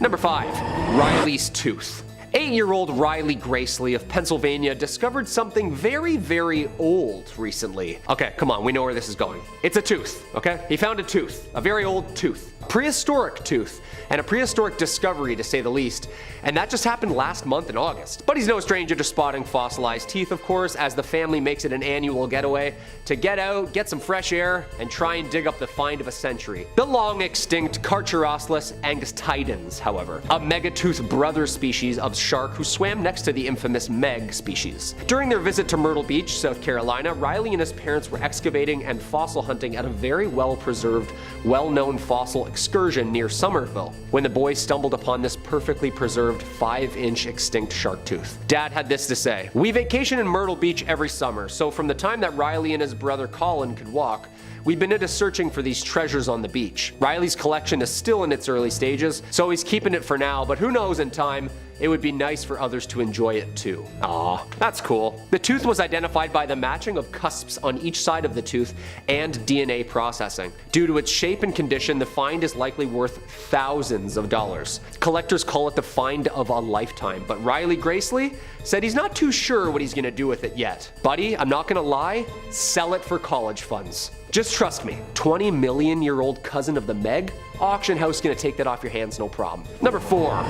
Number 5. Riley's tooth. 8-year-old Riley Gracely of Pennsylvania discovered something very, very old recently. Okay, come on, we know where this is going. It's a tooth, okay? He found a tooth, a very old tooth. Prehistoric tooth, and a prehistoric discovery to say the least, and that just happened last month in August. But he's no stranger to spotting fossilized teeth, of course, as the family makes it an annual getaway to get out, get some fresh air, and try and dig up the find of a century. The long extinct Carcharosaurus angustidens, however, a megatooth brother species of shark who swam next to the infamous Meg species. During their visit to Myrtle Beach, South Carolina, Riley and his parents were excavating and fossil hunting at a very well-preserved, well-known fossil excursion near Somerville when the boys stumbled upon this perfectly preserved 5-inch extinct shark tooth. Dad had this to say: "We vacation in Myrtle Beach every summer, so from the time that Riley and his brother Colin could walk, we've been into searching for these treasures on the beach. Riley's collection is still in its early stages, so he's keeping it for now, but who knows, in time, it would be nice for others to enjoy it too." Aw, that's cool. The tooth was identified by the matching of cusps on each side of the tooth and DNA processing. Due to its shape and condition, the find is likely worth thousands of dollars. Collectors call it the find of a lifetime, but Riley Gracely said he's not too sure what he's gonna do with it yet. Buddy, I'm not gonna lie, sell it for college funds. Just trust me, 20 million year old cousin of the Meg? Auction house gonna take that off your hands, no problem. Number 4.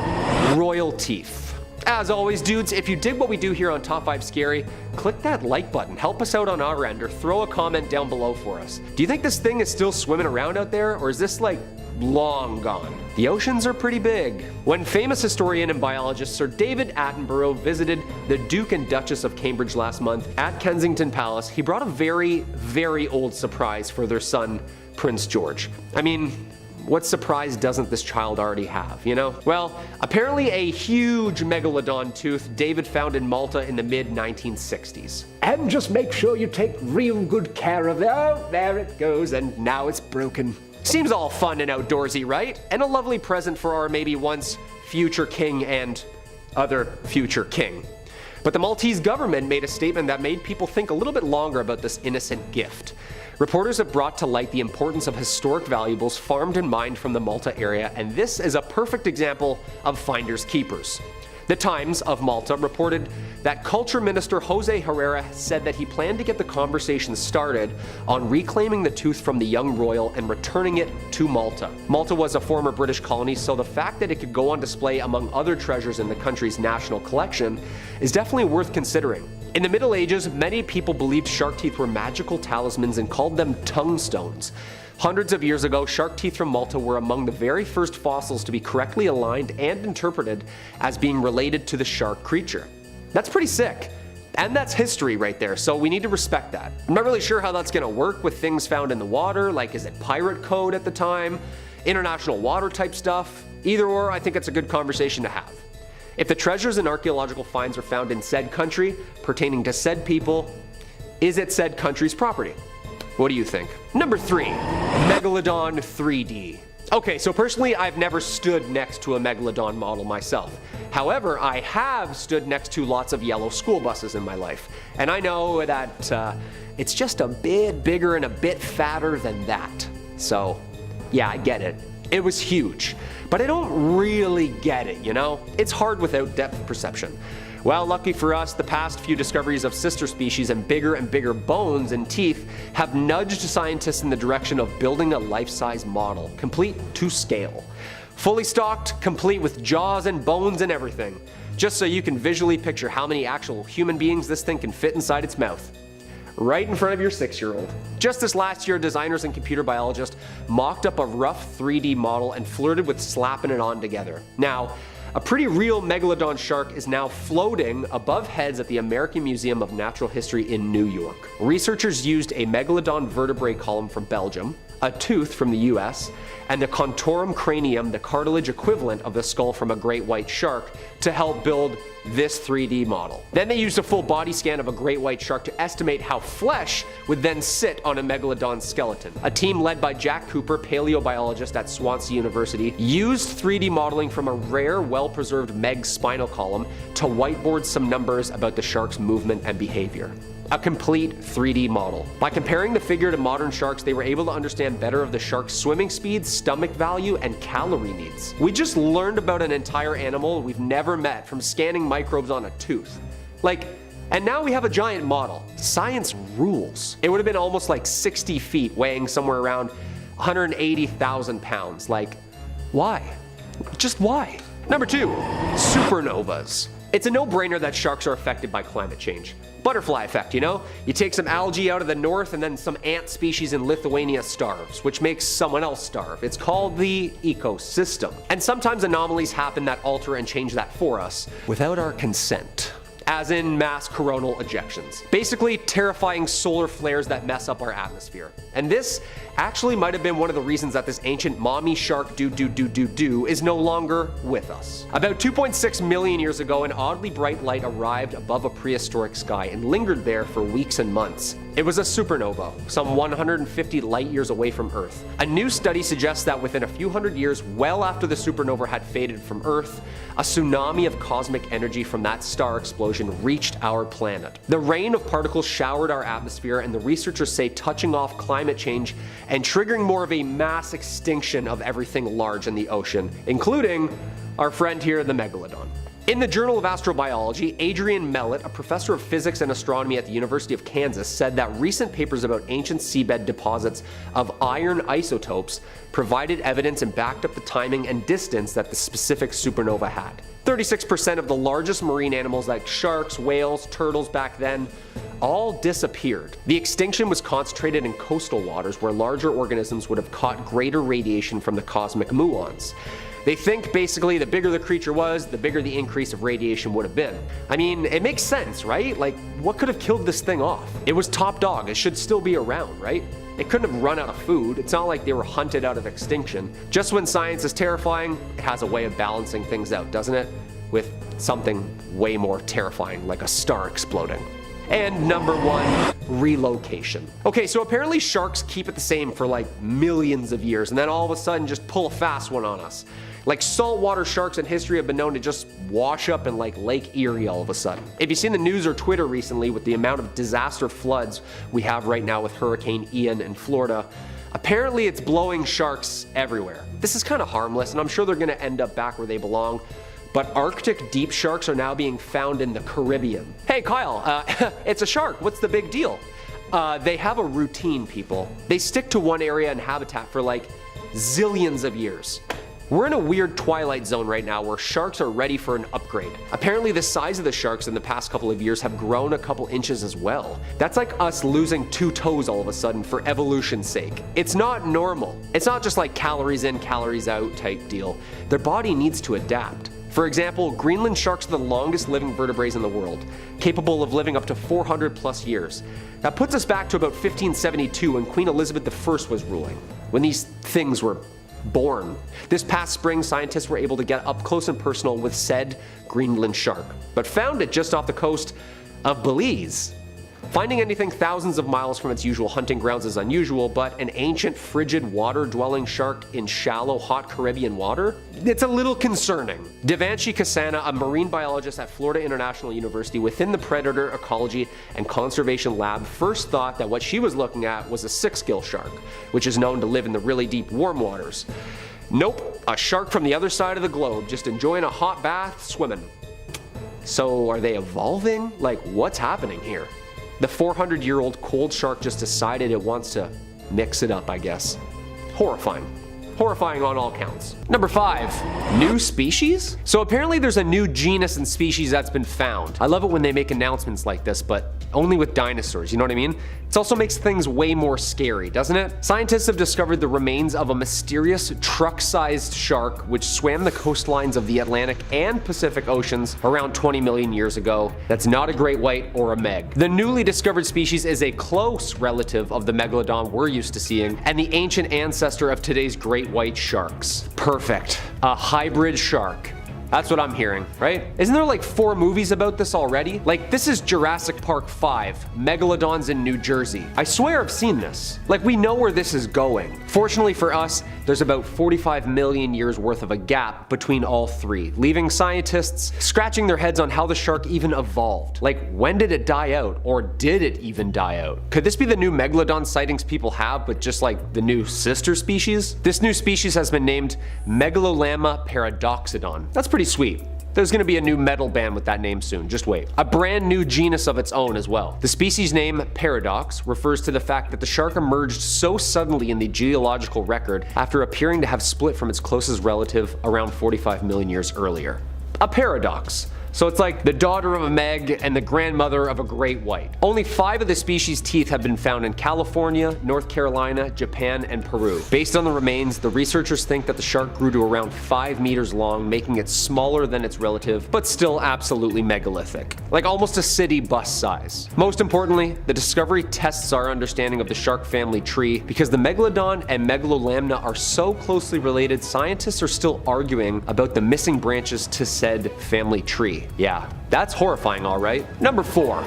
Royal teeth. As always, dudes, if you dig what we do here on Top 5 Scary, click that like button, help us out on our end, or throw a comment down below for us. Do you think this thing is still swimming around out there, or is this like long gone? The oceans are pretty big. When famous historian and biologist Sir David Attenborough visited the Duke and Duchess of Cambridge last month at Kensington Palace, he brought a very, very old surprise for their son, Prince George. I mean, what surprise doesn't this child already have, you know? Well, apparently a huge Megalodon tooth David found in Malta in the mid-1960s. And just make sure you take real good care of it. Oh, there it goes, and now it's broken. Seems all fun and outdoorsy, right? And a lovely present for our maybe once future king and other future king. But the Maltese government made a statement that made people think a little bit longer about this innocent gift. Reporters have brought to light the importance of historic valuables farmed and mined from the Malta area, and this is a perfect example of finders keepers. The Times of Malta reported that Culture Minister Jose Herrera said that he planned to get the conversation started on reclaiming the tooth from the young royal and returning it to Malta. Malta was a former British colony, so the fact that it could go on display among other treasures in the country's national collection is definitely worth considering. In the Middle Ages, many people believed shark teeth were magical talismans and called them tongue stones. Hundreds of years ago, shark teeth from Malta were among the very first fossils to be correctly aligned and interpreted as being related to the shark creature. That's pretty sick. And that's history right there, so we need to respect that. I'm not really sure how that's gonna work with things found in the water, like is it pirate code at the time, international water type stuff? Either or, I think it's a good conversation to have. If the treasures and archaeological finds are found in said country, pertaining to said people, is it said country's property? What do you think? Number 3, Megalodon 3D. Okay, so personally, I've never stood next to a Megalodon model myself. However, I have stood next to lots of yellow school buses in my life. And I know that it's just a bit bigger and a bit fatter than that. So, yeah, I get it. It was huge. But I don't really get it, you know? It's hard without depth perception. Well, lucky for us, the past few discoveries of sister species and bigger bones and teeth have nudged scientists in the direction of building a life-size model, complete to scale. Fully stocked, complete with jaws and bones and everything, just so you can visually picture how many actual human beings this thing can fit inside its mouth. Right in front of your 6-year-old. Just this last year, designers and computer biologists mocked up a rough 3D model and flirted with slapping it on together. Now, a pretty real Megalodon shark is now floating above heads at the American Museum of Natural History in New York. Researchers used a Megalodon vertebrae column from Belgium, a tooth from the US, and the contorum cranium, the cartilage equivalent of the skull from a great white shark, to help build this 3D model. Then they used a full body scan of a great white shark to estimate how flesh would then sit on a Megalodon skeleton. A team led by Jack Cooper, paleobiologist at Swansea University, used 3D modeling from a rare, well-preserved Meg spinal column to whiteboard some numbers about the shark's movement and behavior. a complete 3D model. By comparing the figure to modern sharks, they were able to understand better of the shark's swimming speed, stomach value, and calorie needs. We just learned about an entire animal we've never met from scanning microbes on a tooth. And now we have a giant model. Science rules. It would have been almost like 60 feet, weighing somewhere around 180,000 pounds. Why? Just why? Number 2, supernovas. It's a no-brainer that sharks are affected by climate change. Butterfly effect, you know? You take some algae out of the north and then some ant species in Lithuania starves, which makes someone else starve. It's called the ecosystem. And sometimes anomalies happen that alter and change that for us without our consent. As in mass coronal ejections. Basically, terrifying solar flares that mess up our atmosphere. And this actually might have been one of the reasons that this ancient mommy shark is no longer with us. About 2.6 million years ago, an oddly bright light arrived above a prehistoric sky and lingered there for weeks and months. It was a supernova, some 150 light years away from Earth. A new study suggests that within a few hundred years, well after the supernova had faded from Earth, a tsunami of cosmic energy from that star explosion reached our planet. The rain of particles showered our atmosphere, and the researchers say touching off climate change and triggering more of a mass extinction of everything large in the ocean, including our friend here, the Megalodon. In the Journal of Astrobiology, Adrian Mellett, a professor of physics and astronomy at the University of Kansas, said that recent papers about ancient seabed deposits of iron isotopes provided evidence and backed up the timing and distance that the specific supernova had. 36% of the largest marine animals like sharks, whales, turtles back then all disappeared. The extinction was concentrated in coastal waters where larger organisms would have caught greater radiation from the cosmic muons. They think basically the bigger the creature was, the bigger the increase of radiation would have been. I mean, it makes sense, right? What could have killed this thing off? It was top dog, it should still be around, right? It couldn't have run out of food. It's not like they were hunted out of extinction. Just when science is terrifying, it has a way of balancing things out, doesn't it? With something way more terrifying, like a star exploding. And number 1, relocation. Okay, so apparently sharks keep it the same for millions of years, and then all of a sudden just pull a fast one on us. Saltwater sharks in history have been known to just wash up in Lake Erie all of a sudden. If you've seen the news or Twitter recently with the amount of disaster floods we have right now with Hurricane Ian in Florida, apparently it's blowing sharks everywhere. This is kind of harmless, and I'm sure they're going to end up back where they belong. But Arctic deep sharks are now being found in the Caribbean. Hey Kyle, it's a shark, what's the big deal? They have a routine, people. They stick to one area and habitat for zillions of years. We're in a weird twilight zone right now where sharks are ready for an upgrade. Apparently the size of the sharks in the past couple of years have grown a couple inches as well. That's like us losing 2 toes all of a sudden for evolution's sake. It's not normal. It's not just calories in, calories out type deal. Their body needs to adapt. For example, Greenland sharks are the longest living vertebrates in the world, capable of living up to 400 plus years. That puts us back to about 1572 when Queen Elizabeth I was ruling, when these things were born. This past spring, scientists were able to get up close and personal with said Greenland shark, but found it just off the coast of Belize. Finding anything thousands of miles from its usual hunting grounds is unusual, but an ancient frigid water-dwelling shark in shallow, hot Caribbean water? It's a little concerning. Devanshi Kasana, a marine biologist at Florida International University within the Predator Ecology and Conservation Lab, first thought that what she was looking at was a 6-gill shark, which is known to live in the really deep warm waters. Nope, a shark from the other side of the globe, just enjoying a hot bath, swimming. So are they evolving? What's happening here? The 400-year-old cold shark just decided it wants to mix it up, I guess. Horrifying. Horrifying on all counts. Number 5, new species? So apparently there's a new genus and species that's been found. I love it when they make announcements like this, but only with dinosaurs, you know what I mean? It also makes things way more scary, doesn't it? Scientists have discovered the remains of a mysterious truck-sized shark which swam the coastlines of the Atlantic and Pacific Oceans around 20 million years ago. That's not a great white or a meg. The newly discovered species is a close relative of the Megalodon we're used to seeing, and the ancient ancestor of today's great white sharks. Perfect. A hybrid shark. That's what I'm hearing, right? Isn't there 4 movies about this already? This is Jurassic Park 5, Megalodons in New Jersey. I swear I've seen this. We know where this is going. Fortunately for us, there's about 45 million years worth of a gap between all three, leaving scientists scratching their heads on how the shark even evolved. Like, when did it die out? Or did it even die out? Could this be the new Megalodon sightings people have, but just like the new sister species? This new species has been named Megalolama paradoxodon. That's pretty sweet. There's gonna be a new metal band with that name soon, just wait. A brand new genus of its own as well. The species name Paradox refers to the fact that the shark emerged so suddenly in the geological record after appearing to have split from its closest relative around 45 million years earlier. A paradox. So it's like the daughter of a Meg and the grandmother of a great white. Only 5 of the species' teeth have been found in California, North Carolina, Japan, and Peru. Based on the remains, the researchers think that the shark grew to around 5 meters long, making it smaller than its relative, but still absolutely megalithic. Like almost a city bus size. Most importantly, the discovery tests our understanding of the shark family tree. Because the Megalodon and Megalolamna are so closely related, scientists are still arguing about the missing branches to said family tree. Yeah, that's horrifying, alright. Number 4,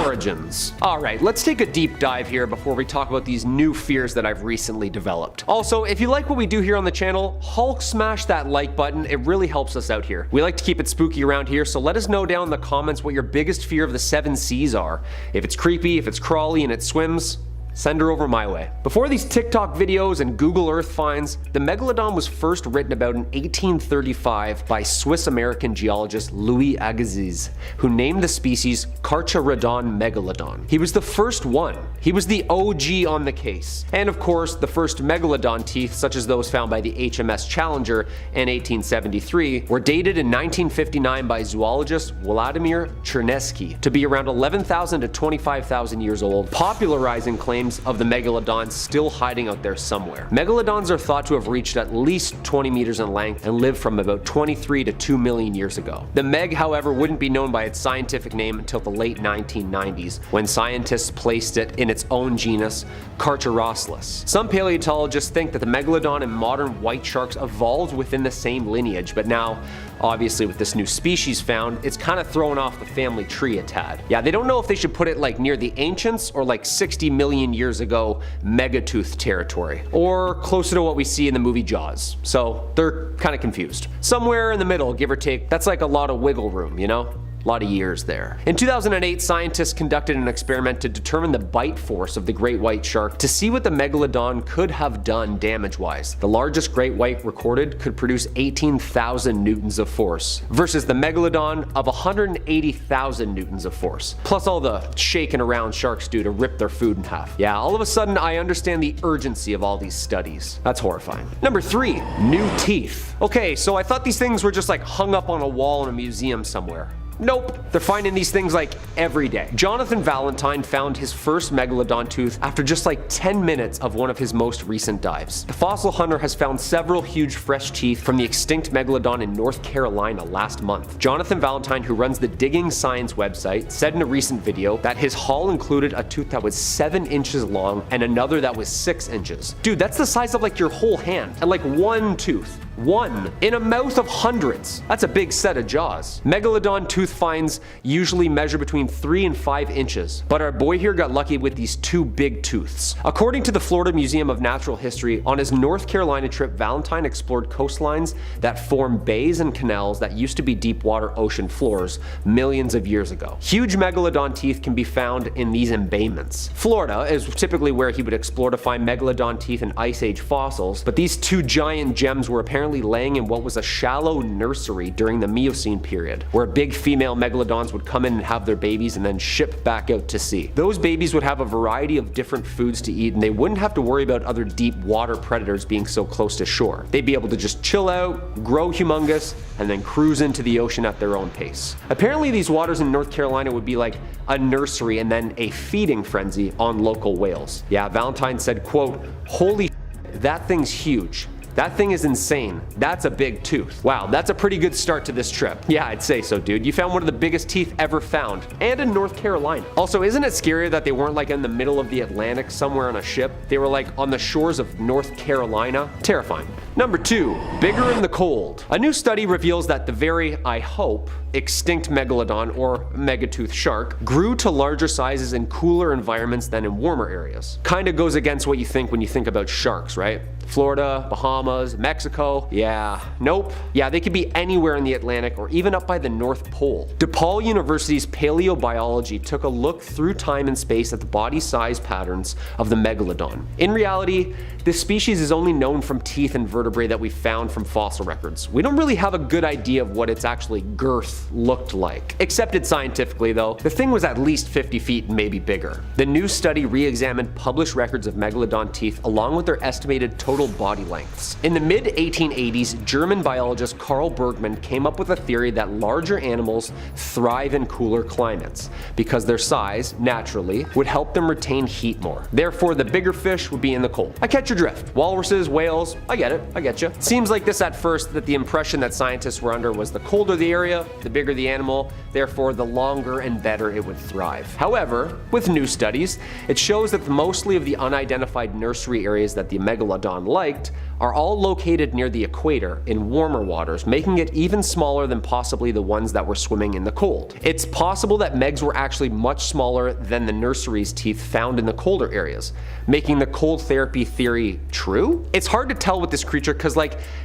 origins. Alright, let's take a deep dive here before we talk about these new fears that I've recently developed. Also, if you like what we do here on the channel, Hulk smash that like button, it really helps us out here. We like to keep it spooky around here, so let us know down in the comments what your biggest fear of the 7 seas are. If it's creepy, if it's crawly and it swims, send her over my way. Before these TikTok videos and Google Earth finds, the Megalodon was first written about in 1835 by Swiss-American geologist Louis Agassiz, who named the species Carcharodon megalodon. He was the first one. He was the OG on the case. And of course, the first megalodon teeth, such as those found by the HMS Challenger in 1873, were dated in 1959 by zoologist Vladimir Chernesky to be around 11,000 to 25,000 years old, popularizing claims of the megalodon still hiding out there somewhere. Megalodons are thought to have reached at least 20 meters in length and lived from about 23 to 2 million years ago. The Meg, however, wouldn't be known by its scientific name until the late 1990s, when scientists placed it in its own genus, Carcharodon. Some paleontologists think that the Megalodon and modern white sharks evolved within the same lineage, but now, obviously with this new species found, it's kind of thrown off the family tree a tad. Yeah, they don't know if they should put it like near the ancients or like 60 million years ago megatooth territory, or closer to what we see in the movie Jaws. So they're kind of confused. Somewhere in the middle, give or take, that's like a lot of wiggle room, you know? A lot of years there. In 2008, scientists conducted an experiment to determine the bite force of the great white shark to see what the Megalodon could have done damage-wise. The largest great white recorded could produce 18,000 newtons of force, versus the Megalodon of 180,000 newtons of force, plus all the shaking around sharks do to rip their food in half. Yeah, all of a sudden I understand the urgency of all these studies. That's horrifying. Number 3, new teeth. Okay, so I thought these things were just like hung up on a wall in a museum somewhere. Nope, they're finding these things like every day. Jonathan Valentine found his first megalodon tooth after just like 10 minutes of one of his most recent dives. The fossil hunter has found several huge fresh teeth from the extinct megalodon in North Carolina last month. Jonathan Valentine, who runs the Digging Science website, said in a recent video that his haul included a tooth that was 7 inches long and another that was 6 inches. Dude, that's the size of like your whole hand, and like one tooth. One in a mouth of hundreds. That's a big set of jaws. Megalodon tooth finds usually measure between 3 and 5 inches, but our boy here got lucky with these 2 big tooths. According to the Florida Museum of Natural History, on his North Carolina trip, Valentine explored coastlines that form bays and canals that used to be deep water ocean floors millions of years ago. Huge megalodon teeth can be found in these embayments. Florida is typically where he would explore to find megalodon teeth and ice age fossils, but these 2 giant gems were apparently laying in what was a shallow nursery during the Miocene period, where big female megalodons would come in and have their babies and then ship back out to sea. Those babies would have a variety of different foods to eat, and they wouldn't have to worry about other deep water predators being so close to shore. They'd be able to just chill out, grow humongous, and then cruise into the ocean at their own pace. Apparently these waters in North Carolina would be like a nursery and then a feeding frenzy on local whales. Yeah, Valentine said, quote, "Holy shit, that thing's huge. That thing is insane. That's a big tooth." Wow, that's a pretty good start to this trip. Yeah, I'd say so, dude. You found one of the biggest teeth ever found, and in North Carolina. Also, isn't it scary that they weren't like in the middle of the Atlantic somewhere on a ship? They were like on the shores of North Carolina? Terrifying. Number 2. Bigger in the cold. A new study reveals that the very, I hope, extinct Megalodon or megatooth shark grew to larger sizes in cooler environments than in warmer areas. Kinda goes against what you think when you think about sharks, right? Florida, Bahamas, Mexico, yeah, nope. Yeah, they could be anywhere in the Atlantic or even up by the North Pole. DePaul University's paleobiology took a look through time and space at the body size patterns of the Megalodon. In reality, this species is only known from teeth and vertebrae that we found from fossil records. We don't really have a good idea of what its actually girth looked like. Accepted scientifically though, the thing was at least 50 feet and maybe bigger. The new study re-examined published records of Megalodon teeth along with their estimated total body lengths. In the mid-1880s, German biologist Carl Bergman came up with a theory that larger animals thrive in cooler climates because their size, naturally, would help them retain heat more. Therefore, the bigger fish would be in the cold. I catch your drift. Walruses, whales, I get it, I get you. Seems like this at first that the impression that scientists were under was the colder the area, the bigger the animal, therefore the longer and better it would thrive. However, with new studies, it shows that mostly of the unidentified nursery areas that the Megalodon liked are all located near the equator in warmer waters, making it even smaller than possibly the ones that were swimming in the cold. It's possible that Megs were actually much smaller than the nursery's teeth found in the colder areas, making the cold therapy theory true? It's hard to tell with this creature because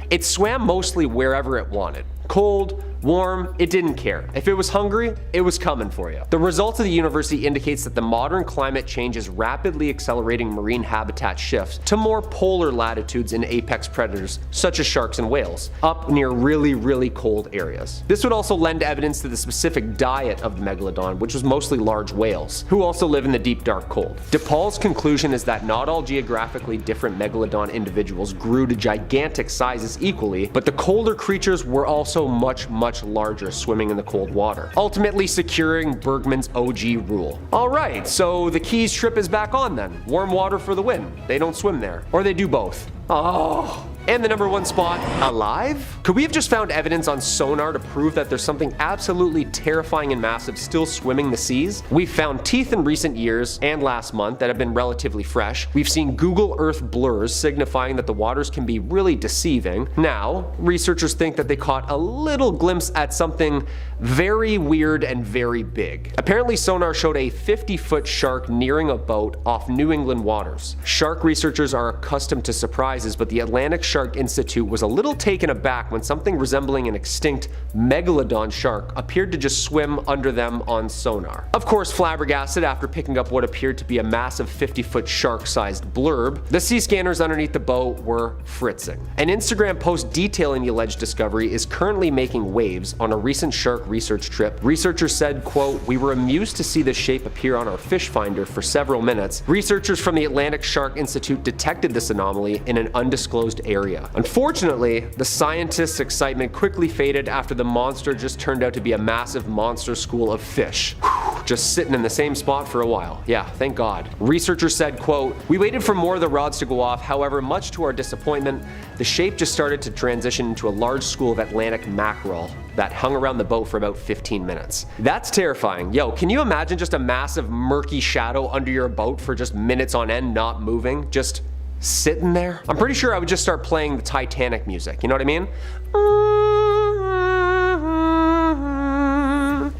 it swam mostly wherever it wanted. Cold, warm, it didn't care. If it was hungry, it was coming for you. The results of the university indicates that the modern climate change is rapidly accelerating marine habitat shifts to more polar latitudes in apex predators, such as sharks and whales, up near really cold areas. This would also lend evidence to the specific diet of the Megalodon, which was mostly large whales, who also live in the deep dark cold. DePaul's conclusion is that not all geographically different Megalodon individuals grew to gigantic sizes equally, but the colder creatures were also much larger swimming in the cold water, ultimately securing Bergman's OG rule. Alright, so the Keys trip is back on then. Warm water for the win. They don't swim there. Or they do both. Oh. And the number 1 spot, alive? Could we have just found evidence on sonar to prove that there's something absolutely terrifying and massive still swimming the seas? We've found teeth in recent years and last month that have been relatively fresh. We've seen Google Earth blurs signifying that the waters can be really deceiving. Now, researchers think that they caught a little glimpse at something very weird and very big. Apparently sonar showed a 50-foot shark nearing a boat off New England waters. Shark researchers are accustomed to surprises, but the Atlantic Shark Institute was a little taken aback when something resembling an extinct Megalodon shark appeared to just swim under them on sonar. Of course, flabbergasted after picking up what appeared to be a massive 50-foot shark-sized blurb, the sea scanners underneath the boat were fritzing. An Instagram post detailing the alleged discovery is currently making waves on a recent shark research trip. Researchers said, quote, "We were amused to see this shape appear on our fish finder for several minutes. Researchers from the Atlantic Shark Institute detected this anomaly in an undisclosed area. Unfortunately, the scientists' excitement quickly faded after the monster just turned out to be a massive monster school of fish. Whew, just sitting in the same spot for a while. Yeah, thank God." Researchers said, quote, "We waited for more of the rods to go off, however, much to our disappointment, the shape just started to transition into a large school of Atlantic mackerel that hung around the boat for about 15 minutes. That's terrifying. Yo, can you imagine just a massive murky shadow under your boat for just minutes on end not moving? Just sitting there? I'm pretty sure I would just start playing the Titanic music, you know what I mean?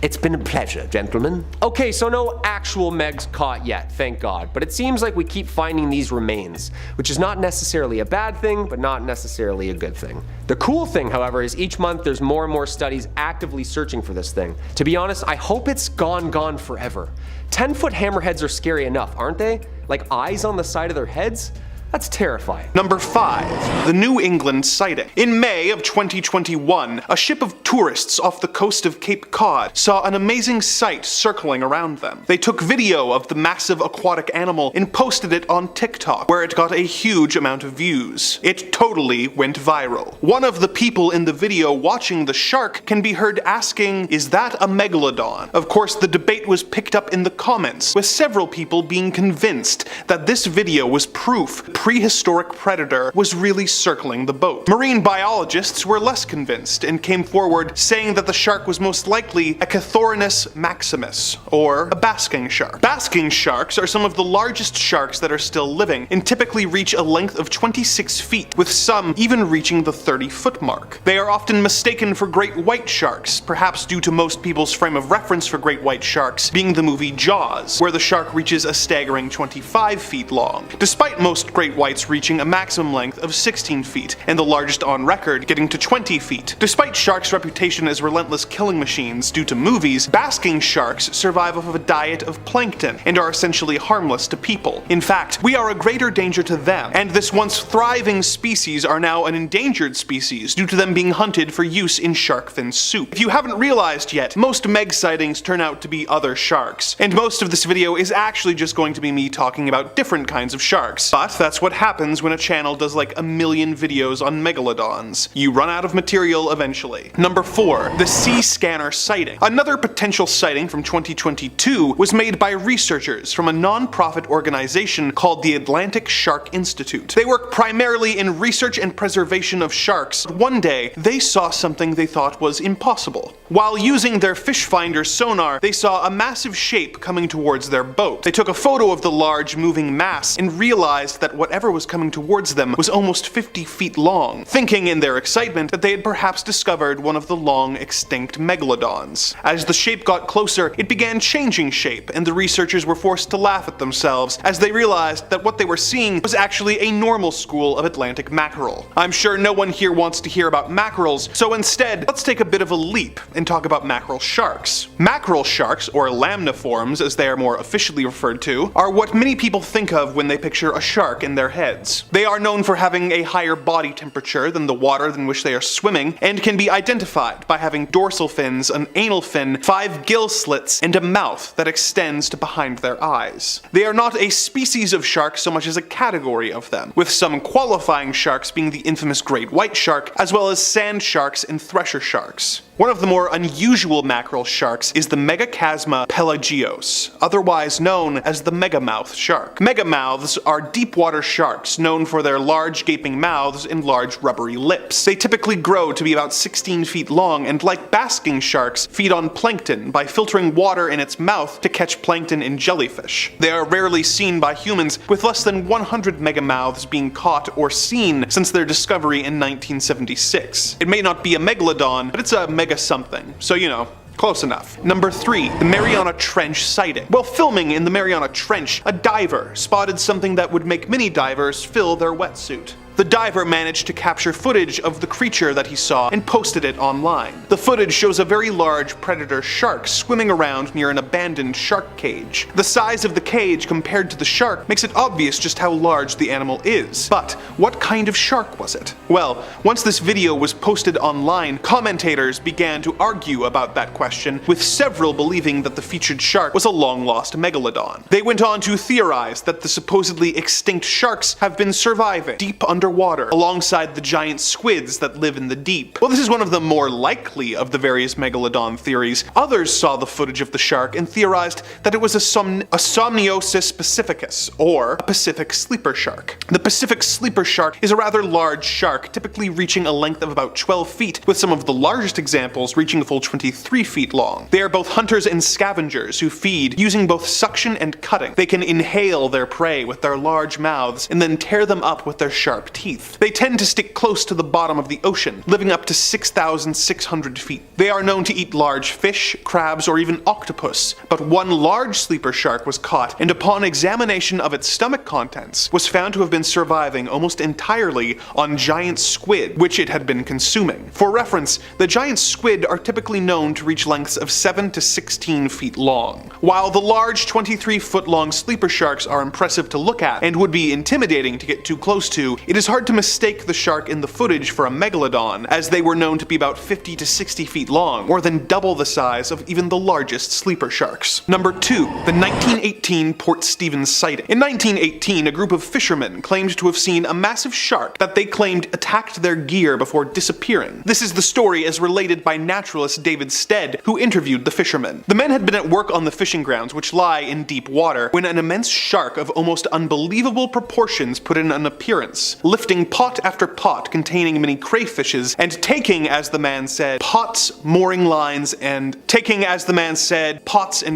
It's been a pleasure, gentlemen. Okay, so no actual Megs caught yet, thank God, but it seems like we keep finding these remains, which is not necessarily a bad thing, but not necessarily a good thing. The cool thing, however, is each month there's more and more studies actively searching for this thing. To be honest, I hope it's gone forever. 10-foot hammerheads are scary enough, aren't they? Like eyes on the side of their heads? That's terrifying. Number 5. The New England sighting. In May of 2021, a ship of tourists off the coast of Cape Cod saw an amazing sight circling around them. They took video of the massive aquatic animal and posted it on TikTok, where it got a huge amount of views. It totally went viral. One of the people in the video watching the shark can be heard asking, "Is that a Megalodon?" Of course, the debate was picked up in the comments, with several people being convinced that this video was proof prehistoric predator was really circling the boat. Marine biologists were less convinced and came forward saying that the shark was most likely a Cathorinus maximus, or a basking shark. Basking sharks are some of the largest sharks that are still living and typically reach a length of 26 feet, with some even reaching the 30-foot mark. They are often mistaken for great white sharks, perhaps due to most people's frame of reference for great white sharks being the movie Jaws, where the shark reaches a staggering 25 feet long, despite most great whites reaching a maximum length of 16 feet, and the largest on record getting to 20 feet. Despite sharks' reputation as relentless killing machines due to movies, basking sharks survive off of a diet of plankton and are essentially harmless to people. In fact, we are a greater danger to them, and this once thriving species are now an endangered species due to them being hunted for use in shark fin soup. If you haven't realized yet, most Meg sightings turn out to be other sharks, and most of this video is actually just going to be me talking about different kinds of sharks. But that's what happens when a channel does like a million videos on megalodons. You run out of material eventually. Number 4. The sea scanner sighting. Another potential sighting from 2022 was made by researchers from a non-profit organization called the Atlantic Shark Institute. They work primarily in research and preservation of sharks. One day, they saw something they thought was impossible. While using their fish finder sonar, they saw a massive shape coming towards their boat. They took a photo of the large moving mass and realized that whatever was coming towards them was almost 50 feet long, thinking in their excitement that they had perhaps discovered one of the long extinct megalodons. As the shape got closer, it began changing shape, and the researchers were forced to laugh at themselves as they realized that what they were seeing was actually a normal school of Atlantic mackerel. I'm sure no one here wants to hear about mackerels, so instead, let's take a bit of a leap and talk about mackerel sharks. Mackerel sharks, or lamniforms as they are more officially referred to, are what many people think of when they picture a shark in their heads. They are known for having a higher body temperature than the water in which they are swimming, and can be identified by having dorsal fins, an anal fin, 5 gill slits, and a mouth that extends to behind their eyes. They are not a species of shark so much as a category of them, with some qualifying sharks being the infamous great white shark, as well as sand sharks and thresher sharks. One of the more unusual mackerel sharks is the Megachasma pelagios, otherwise known as the megamouth shark. Megamouths are deep-water sharks known for their large gaping mouths and large rubbery lips. They typically grow to be about 16 feet long and, like basking sharks, feed on plankton by filtering water in its mouth to catch plankton and jellyfish. They are rarely seen by humans, with less than 100 megamouths being caught or seen since their discovery in 1976. It may not be a megalodon, but it's a mega something, so you know, close enough. Number 3. The Mariana Trench sighting. While filming in the Mariana Trench, a diver spotted something that would make many divers fill their wetsuit. The diver managed to capture footage of the creature that he saw and posted it online. The footage shows a very large predator shark swimming around near an abandoned shark cage. The size of the cage compared to the shark makes it obvious just how large the animal is. But what kind of shark was it? Well, once this video was posted online, commentators began to argue about that question, with several believing that the featured shark was a long-lost megalodon. They went on to theorize that the supposedly extinct sharks have been surviving deep underwater alongside the giant squids that live in the deep. Well, this is one of the more likely of the various megalodon theories. Others saw the footage of the shark and theorized that it was a Somniosis pacificus, or a Pacific sleeper shark. The Pacific sleeper shark is a rather large shark, typically reaching a length of about 12 feet, with some of the largest examples reaching a full 23 feet long. They are both hunters and scavengers who feed using both suction and cutting. They can inhale their prey with their large mouths and then tear them up with their sharp teeth. They tend to stick close to the bottom of the ocean, living up to 6,600 feet. They are known to eat large fish, crabs, or even octopus, but one large sleeper shark was caught, and upon examination of its stomach contents, was found to have been surviving almost entirely on giant squid, which it had been consuming. For reference, the giant squid are typically known to reach lengths of 7 to 16 feet long. While the large 23-foot long sleeper sharks are impressive to look at and would be intimidating to get too close to, it is hard to mistake the shark in the footage for a megalodon, as they were known to be about 50 to 60 feet long, more than double the size of even the largest sleeper sharks. Number 2. The 1918 Port Stevens sighting. In 1918, a group of fishermen claimed to have seen a massive shark that they claimed attacked their gear before disappearing. This is the story as related by naturalist David Stead, who interviewed the fishermen. The men had been at work on the fishing grounds, which lie in deep water, when an immense shark of almost unbelievable proportions put in an appearance, lifting pot after pot containing many crayfishes, and taking, as the man said, pots and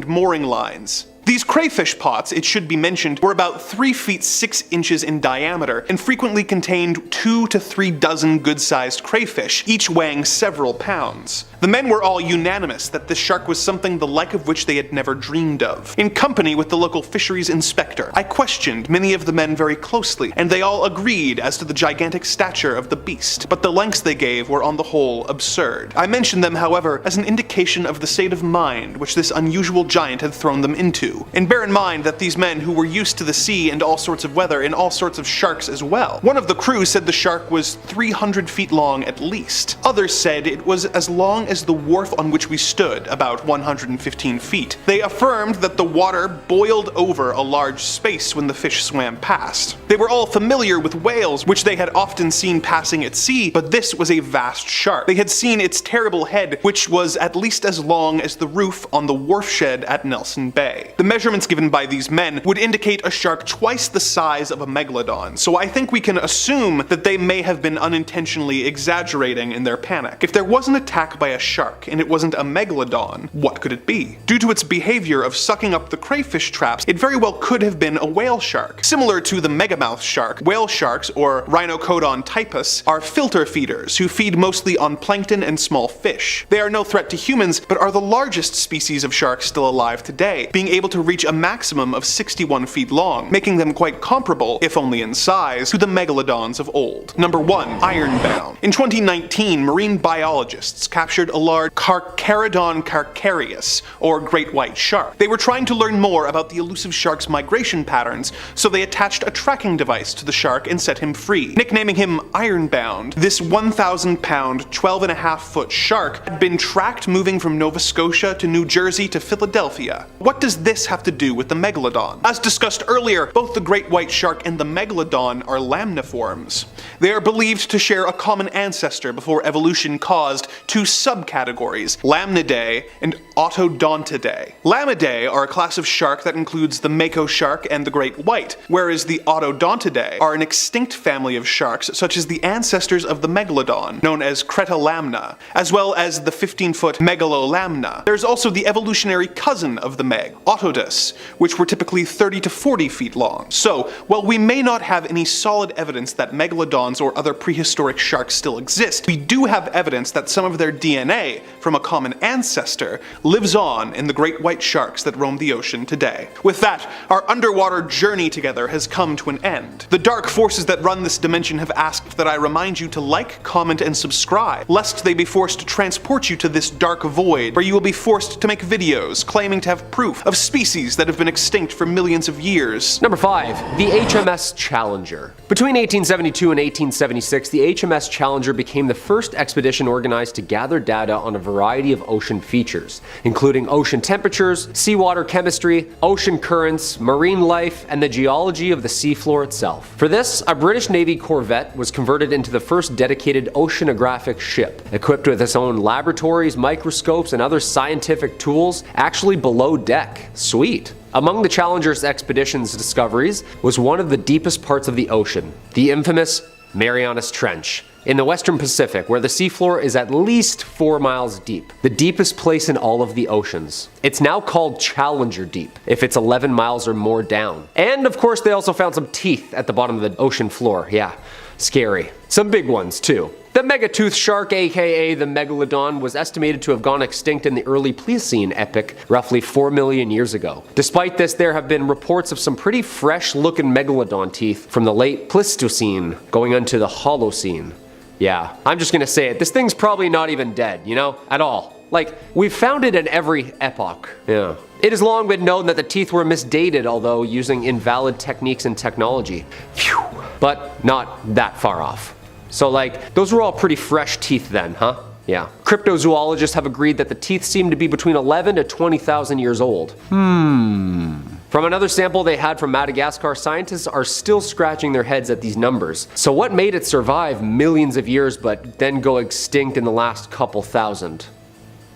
mooring lines. These crayfish pots, it should be mentioned, were about 3 feet 6 inches in diameter and frequently contained 2 to 3 dozen good-sized crayfish, each weighing several pounds. The men were all unanimous that this shark was something the like of which they had never dreamed of. In company with the local fisheries inspector, I questioned many of the men very closely, and they all agreed as to the gigantic stature of the beast, but the lengths they gave were on the whole absurd. I mentioned them, however, as an indication of the state of mind which this unusual giant had thrown them into. And bear in mind that these men who were used to the sea and all sorts of weather and all sorts of sharks as well. One of the crew said the shark was 300 feet long at least. Others said it was as long as the wharf on which we stood, about 115 feet. They affirmed that the water boiled over a large space when the fish swam past. They were all familiar with whales, which they had often seen passing at sea, but this was a vast shark. They had seen its terrible head, which was at least as long as the roof on the wharf shed at Nelson Bay. The measurements given by these men would indicate a shark twice the size of a megalodon, so I think we can assume that they may have been unintentionally exaggerating in their panic. If there was an attack by a shark and it wasn't a megalodon, what could it be? Due to its behavior of sucking up the crayfish traps, it very well could have been a whale shark. Similar to the megamouth shark, whale sharks, or Rhinocodon typus, are filter feeders who feed mostly on plankton and small fish. They are no threat to humans, but are the largest species of sharks still alive today, being able to reach a maximum of 61 feet long, making them quite comparable, if only in size, to the megalodons of old. Number 1. Ironbound. In 2019, marine biologists captured a large Carcharodon carcharias, or great white shark. They were trying to learn more about the elusive shark's migration patterns, so they attached a tracking device to the shark and set him free. Nicknaming him Ironbound, this 1,000-pound, 12.5-foot shark had been tracked moving from Nova Scotia to New Jersey to Philadelphia. What does this have to do with the megalodon? As discussed earlier, both the great white shark and the megalodon are lamniforms. They are believed to share a common ancestor before evolution caused two subcategories, Lamnidae and Autodontidae. Lamnidae are a class of shark that includes the mako shark and the great white, whereas the Autodontidae are an extinct family of sharks such as the ancestors of the megalodon, known as Cretalamna, as well as the 15-foot Megalolamna. There's also the evolutionary cousin of the meg, Autodus, which were typically 30 to 40 feet long. So, while we may not have any solid evidence that megalodons or other prehistoric sharks still exist, we do have evidence that some of their DNA from a common ancestor lives on in the great white sharks that roam the ocean today. With that, our underwater journey together has come to an end. The dark forces that run this dimension have asked that I remind you to like, comment, and subscribe, lest they be forced to transport you to this dark void where you will be forced to make videos claiming to have proof of species that have been extinct for millions of years. Number 5. The HMS Challenger. Between 1872 and 1876, the HMS Challenger became the first expedition organized to gather data on a variety of ocean features, including ocean temperatures, seawater chemistry, ocean currents, marine life, and the geology of the seafloor itself. For this, a British Navy corvette was converted into the first dedicated oceanographic ship, equipped with its own laboratories, microscopes, and other scientific tools actually below deck. Sweet. Among the Challenger's expedition's discoveries was one of the deepest parts of the ocean, the infamous Marianas Trench, in the Western Pacific, where the seafloor is at least 4 miles deep, the deepest place in all of the oceans. It's now called Challenger Deep, if it's 11 miles or more down. And of course, they also found some teeth at the bottom of the ocean floor. Yeah, scary. Some big ones too. The megatooth shark, aka the Megalodon, was estimated to have gone extinct in the early Pleistocene epoch, roughly 4 million years ago. Despite this, there have been reports of some pretty fresh-looking Megalodon teeth from the late Pleistocene going into the Holocene. Yeah, I'm just gonna say it, this thing's probably not even dead, you know, at all. Like, we've found it in every epoch. Yeah. It has long been known that the teeth were misdated, although using invalid techniques and technology. Phew. But not that far off. So like, those were all pretty fresh teeth then, huh? Yeah. Cryptozoologists have agreed that the teeth seem to be between 11 to 20,000 years old. From another sample they had from Madagascar, scientists are still scratching their heads at these numbers. So what made it survive millions of years but then go extinct in the last couple thousand?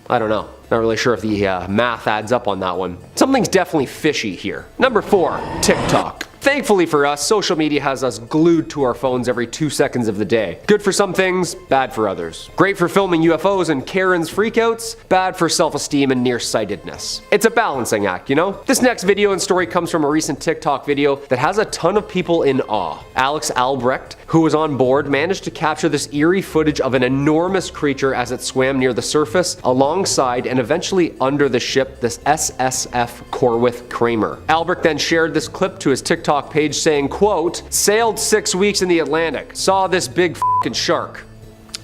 I don't know. Not really sure if the math adds up on that one. Something's definitely fishy here. Number 4, TikTok. Thankfully for us, social media has us glued to our phones every 2 seconds of the day. Good for some things, bad for others. Great for filming UFOs and Karen's freakouts, bad for self-esteem and nearsightedness. It's a balancing act, you know? This next video and story comes from a recent TikTok video that has a ton of people in awe. Alex Albrecht, who was on board, managed to capture this eerie footage of an enormous creature as it swam near the surface, alongside and eventually under the ship, this SSF Corwith Kramer. Albrecht then shared this clip to his TikTok page saying, quote, "Sailed 6 weeks in the Atlantic, saw this big f***ing shark."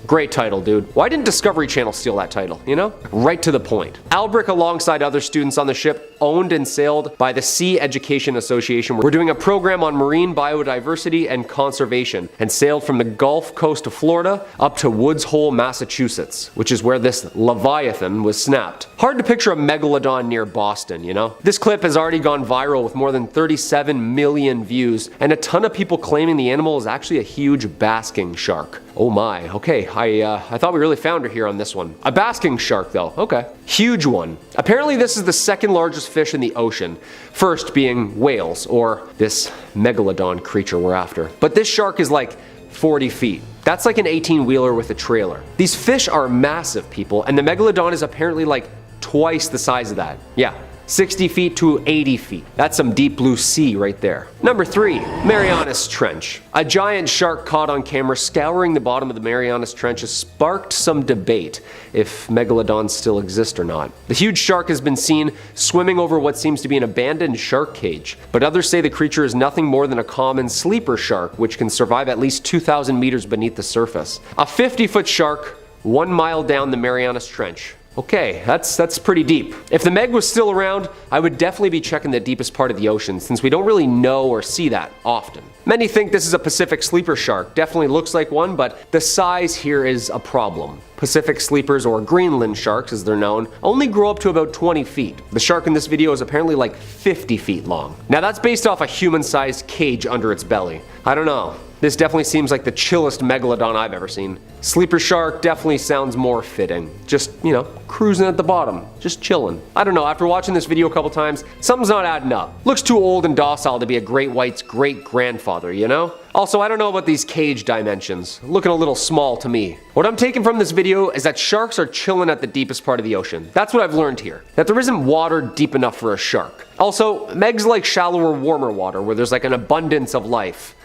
Great title, dude. Why didn't Discovery Channel steal that title, you know? Right to the point. Albrecht, alongside other students on the ship, owned and sailed by the Sea Education Association, were doing a program on marine biodiversity and conservation, and sailed from the Gulf Coast of Florida up to Woods Hole, Massachusetts, which is where this Leviathan was snapped. Hard to picture a Megalodon near Boston, you know? This clip has already gone viral with more than 37 million views, and a ton of people claiming the animal is actually a huge basking shark. Oh my, okay, I thought we really found her here on this one. A basking shark though, okay. Huge one. Apparently this is the second largest fish in the ocean, first being whales, or this Megalodon creature we're after. But this shark is like 40 feet. That's like an 18-wheeler with a trailer. These fish are massive, people, and the Megalodon is apparently like twice the size of that. Yeah. 60 feet to 80 feet. That's some deep blue sea right there. Number 3, Marianas Trench. A giant shark caught on camera scouring the bottom of the Marianas Trench has sparked some debate if megalodons still exist or not. The huge shark has been seen swimming over what seems to be an abandoned shark cage, but others say the creature is nothing more than a common sleeper shark which can survive at least 2,000 meters beneath the surface. A 50-foot shark 1 mile down the Marianas Trench. Okay, that's pretty deep. If the Meg was still around, I would definitely be checking the deepest part of the ocean, since we don't really know or see that often. Many think this is a Pacific sleeper shark. Definitely looks like one, but the size here is a problem. Pacific sleepers, or Greenland sharks as they're known, only grow up to about 20 feet. The shark in this video is apparently like 50 feet long. Now that's based off a human-sized cage under its belly. I don't know. This definitely seems like the chillest megalodon I've ever seen. Sleeper shark definitely sounds more fitting. Just, you know, cruising at the bottom, just chilling. I don't know, after watching this video a couple times, something's not adding up. Looks too old and docile to be a great white's great-grandfather, you know? Also, I don't know about these cage dimensions. Looking a little small to me. What I'm taking from this video is that sharks are chilling at the deepest part of the ocean. That's what I've learned here. That there isn't water deep enough for a shark. Also, Megs like shallower, warmer water where there's like an abundance of life.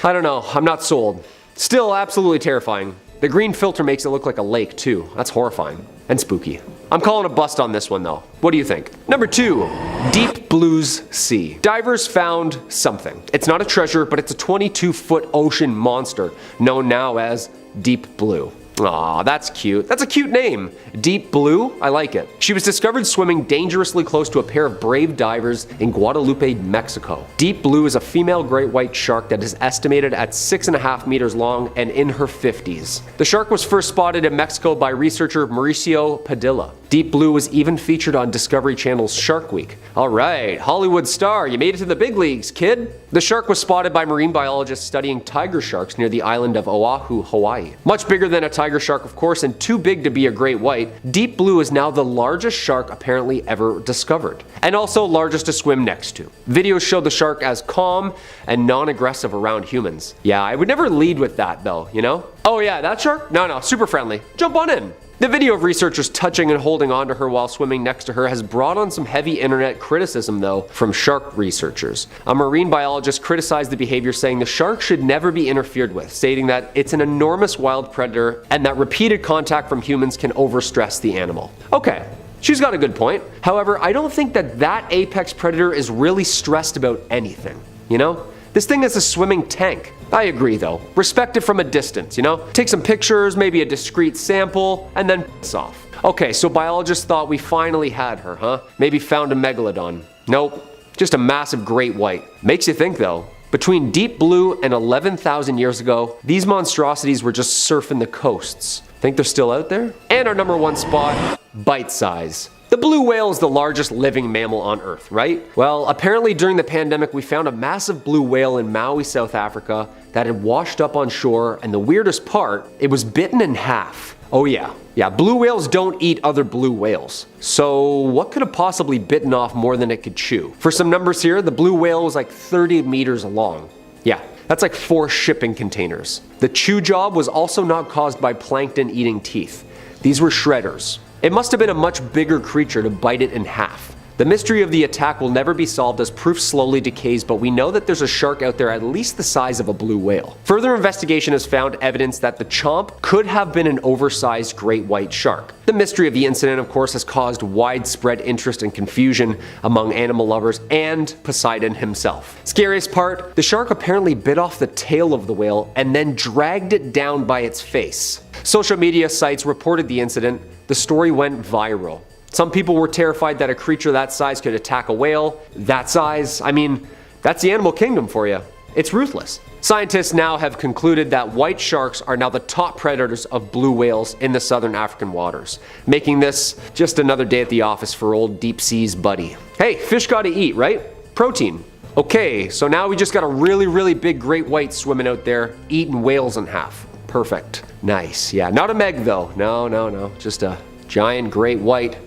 I don't know, I'm not sold. Still absolutely terrifying. The green filter makes it look like a lake too. That's horrifying and spooky. I'm calling a bust on this one though. What do you think? Number 2, Deep Blue's Sea. Divers found something. It's not a treasure, but it's a 22-foot ocean monster known now as Deep Blue. Aw, that's cute. That's a cute name. Deep Blue? I like it. She was discovered swimming dangerously close to a pair of brave divers in Guadalupe, Mexico. Deep Blue is a female great white shark that is estimated at 6.5 meters long and in her 50s. The shark was first spotted in Mexico by researcher Mauricio Padilla. Deep Blue was even featured on Discovery Channel's Shark Week. Alright, Hollywood star, you made it to the big leagues, kid. The shark was spotted by marine biologists studying tiger sharks near the island of Oahu, Hawaii. Much bigger than a tiger shark, of course, and too big to be a great white, Deep Blue is now the largest shark apparently ever discovered, and also largest to swim next to. Videos show the shark as calm and non-aggressive around humans. Yeah, I would never lead with that though, you know? Oh yeah, that shark? No, super friendly. Jump on in. The video of researchers touching and holding onto her while swimming next to her has brought on some heavy internet criticism though from shark researchers. A marine biologist criticized the behavior, saying the shark should never be interfered with, stating that it's an enormous wild predator and that repeated contact from humans can overstress the animal. Okay. She's got a good point. However, I don't think that apex predator is really stressed about anything, you know? This thing is a swimming tank. I agree though. Respect it from a distance, you know? Take some pictures, maybe a discreet sample, and then piss off. Okay, so biologists thought we finally had her, huh? Maybe found a megalodon. Nope, just a massive great white. Makes you think though. Between deep blue and 11,000 years ago, these monstrosities were just surfing the coasts. Think they're still out there? And our number one spot, bite size. The blue whale is the largest living mammal on Earth, right? Well, apparently during the pandemic we found a massive blue whale in Maui, South Africa that had washed up on shore, and the weirdest part, it was bitten in half. Oh yeah, blue whales don't eat other blue whales. So what could have possibly bitten off more than it could chew? For some numbers here, the blue whale was like 30 meters long. Yeah, that's like 4 shipping containers. The chew job was also not caused by plankton eating teeth. These were shredders. It must have been a much bigger creature to bite it in half. The mystery of the attack will never be solved as proof slowly decays, but we know that there's a shark out there at least the size of a blue whale. Further investigation has found evidence that the chomp could have been an oversized great white shark. The mystery of the incident, of course, has caused widespread interest and confusion among animal lovers and Poseidon himself. Scariest part, the shark apparently bit off the tail of the whale and then dragged it down by its face. Social media sites reported the incident. The story went viral. Some people were terrified that a creature that size could attack a whale. That size, I mean, that's the animal kingdom for you. It's ruthless. Scientists now have concluded that white sharks are now the top predators of blue whales in the southern African waters, making this just another day at the office for old deep seas buddy. Hey, fish gotta eat, right? Protein. Okay, so now we just got a really big great white swimming out there, eating whales in half. Perfect. Nice. Yeah, not a meg though. No. Just a giant great white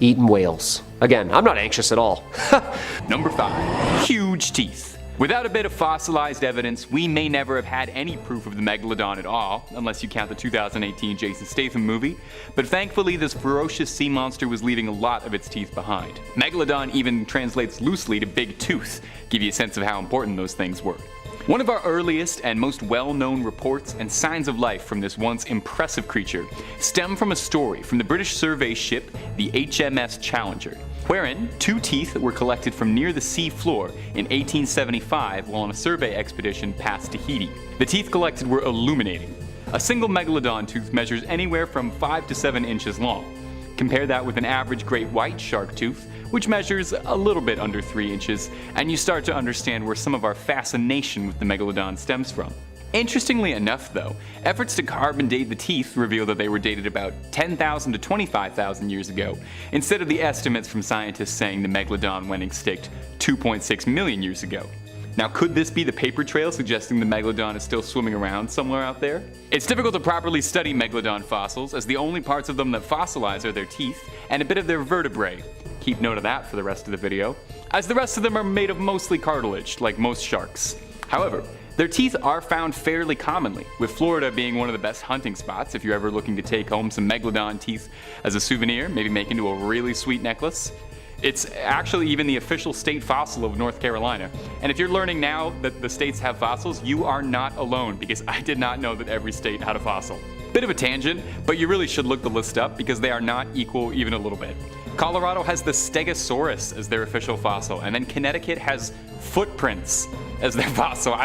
eating whales. Again, I'm not anxious at all. Number 5. Huge teeth. Without a bit of fossilized evidence, we may never have had any proof of the Megalodon at all, unless you count the 2018 Jason Statham movie, but thankfully this ferocious sea monster was leaving a lot of its teeth behind. Megalodon even translates loosely to big tooth, give you a sense of how important those things were. One of our earliest and most well-known reports and signs of life from this once impressive creature stem from a story from the British survey ship the HMS Challenger, wherein 2 teeth were collected from near the sea floor in 1875 while on a survey expedition past Tahiti. The teeth collected were illuminating. A single megalodon tooth measures anywhere from 5 to 7 inches long. Compare that with an average great white shark tooth, which measures a little bit under 3 inches, and you start to understand where some of our fascination with the Megalodon stems from. Interestingly enough though, efforts to carbon date the teeth reveal that they were dated about 10,000 to 25,000 years ago, instead of the estimates from scientists saying the Megalodon went extinct 2.6 million years ago. Now, could this be the paper trail suggesting the Megalodon is still swimming around somewhere out there? It's difficult to properly study Megalodon fossils, as the only parts of them that fossilize are their teeth and a bit of their vertebrae. Keep note of that for the rest of the video, as the rest of them are made of mostly cartilage, like most sharks. However, their teeth are found fairly commonly, with Florida being one of the best hunting spots if you're ever looking to take home some Megalodon teeth as a souvenir, maybe make into a really sweet necklace. It's actually even the official state fossil of North Carolina. And if you're learning now that the states have fossils, you are not alone, because I did not know that every state had a fossil. Bit of a tangent, but you really should look the list up because they are not equal even a little bit. Colorado has the Stegosaurus as their official fossil, and then Connecticut has footprints as their fossil.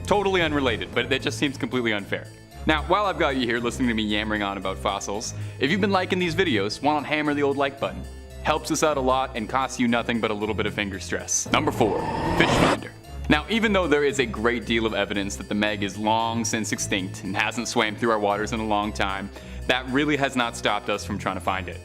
Totally unrelated, but it just seems completely unfair. Now, while I've got you here listening to me yammering on about fossils, if you've been liking these videos, why not hammer the old like button? Helps us out a lot and costs you nothing but a little bit of finger stress. Number 4, fish finder. Now, even though there is a great deal of evidence that the Meg is long since extinct and hasn't swam through our waters in a long time, that really has not stopped us from trying to find it.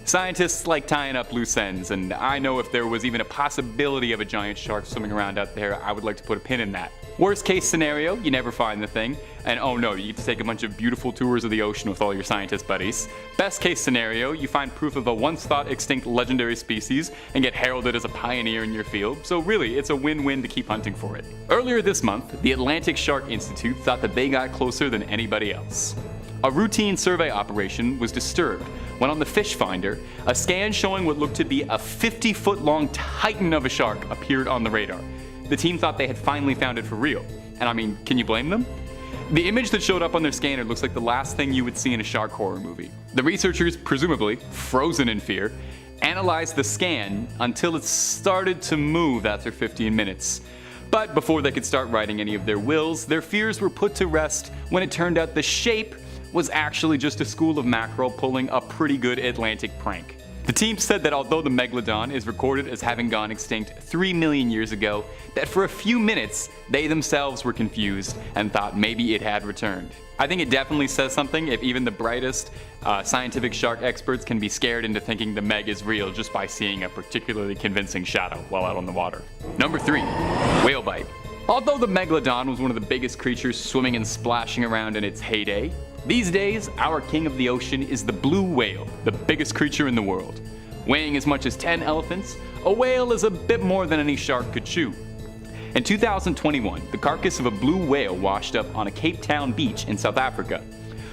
Scientists like tying up loose ends, and I know if there was even a possibility of a giant shark swimming around out there, I would like to put a pin in that. Worst case scenario, you never find the thing, and oh no, you get to take a bunch of beautiful tours of the ocean with all your scientist buddies. Best case scenario, you find proof of a once thought extinct legendary species and get heralded as a pioneer in your field, so really it's a win-win to keep hunting for it. Earlier this month, the Atlantic Shark Institute thought that they got closer than anybody else. A routine survey operation was disturbed when on the fish finder, a scan showing what looked to be a 50-foot long titan of a shark appeared on the radar. The team thought they had finally found it for real. And I mean, can you blame them? The image that showed up on their scanner looks like the last thing you would see in a shark horror movie. The researchers, presumably frozen in fear, analyzed the scan until it started to move after 15 minutes. But before they could start writing any of their wills, their fears were put to rest when it turned out the shape was actually just a school of mackerel pulling a pretty good Atlantic prank. The team said that although the Megalodon is recorded as having gone extinct 3 million years ago, that for a few minutes they themselves were confused and thought maybe it had returned. I think it definitely says something if even the brightest scientific shark experts can be scared into thinking the Meg is real just by seeing a particularly convincing shadow while out on the water. Number 3. Whale bite. Although the Megalodon was one of the biggest creatures swimming and splashing around in its heyday, these days our king of the ocean is the blue whale, the biggest creature in the world. Weighing as much as 10 elephants, a whale is a bit more than any shark could chew. In 2021, the carcass of a blue whale washed up on a Cape Town beach in South Africa.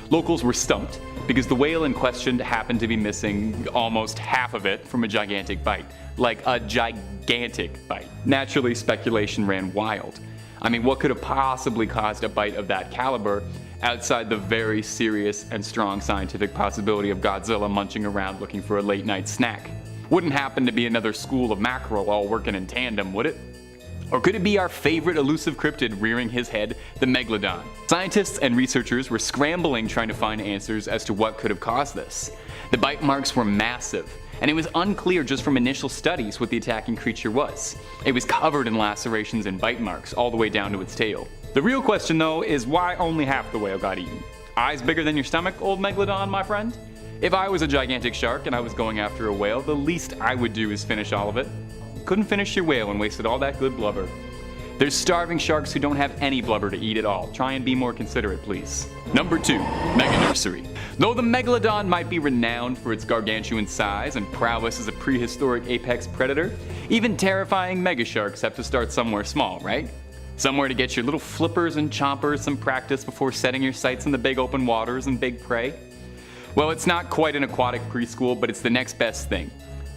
Locals were stumped because the whale in question happened to be missing almost half of it from a gigantic bite. Like a gigantic bite. Naturally, speculation ran wild. I mean, what could have possibly caused a bite of that caliber outside the very serious and strong scientific possibility of Godzilla munching around looking for a late night snack? Wouldn't happen to be another school of mackerel all working in tandem, would it? Or could it be our favorite elusive cryptid rearing his head, the Megalodon? Scientists and researchers were scrambling trying to find answers as to what could have caused this. The bite marks were massive, and it was unclear just from initial studies what the attacking creature was. It was covered in lacerations and bite marks all the way down to its tail. The real question though is why only half the whale got eaten? Eyes bigger than your stomach, old Megalodon, my friend? If I was a gigantic shark and I was going after a whale, the least I would do is finish all of it. Couldn't finish your whale and wasted all that good blubber. There's starving sharks who don't have any blubber to eat at all. Try and be more considerate, please. Number 2. Mega Nursery. Though the Megalodon might be renowned for its gargantuan size and prowess as a prehistoric apex predator, even terrifying mega sharks have to start somewhere small, right? Somewhere to get your little flippers and chompers some practice before setting your sights in the big open waters and big prey. Well, it's not quite an aquatic preschool, but it's the next best thing.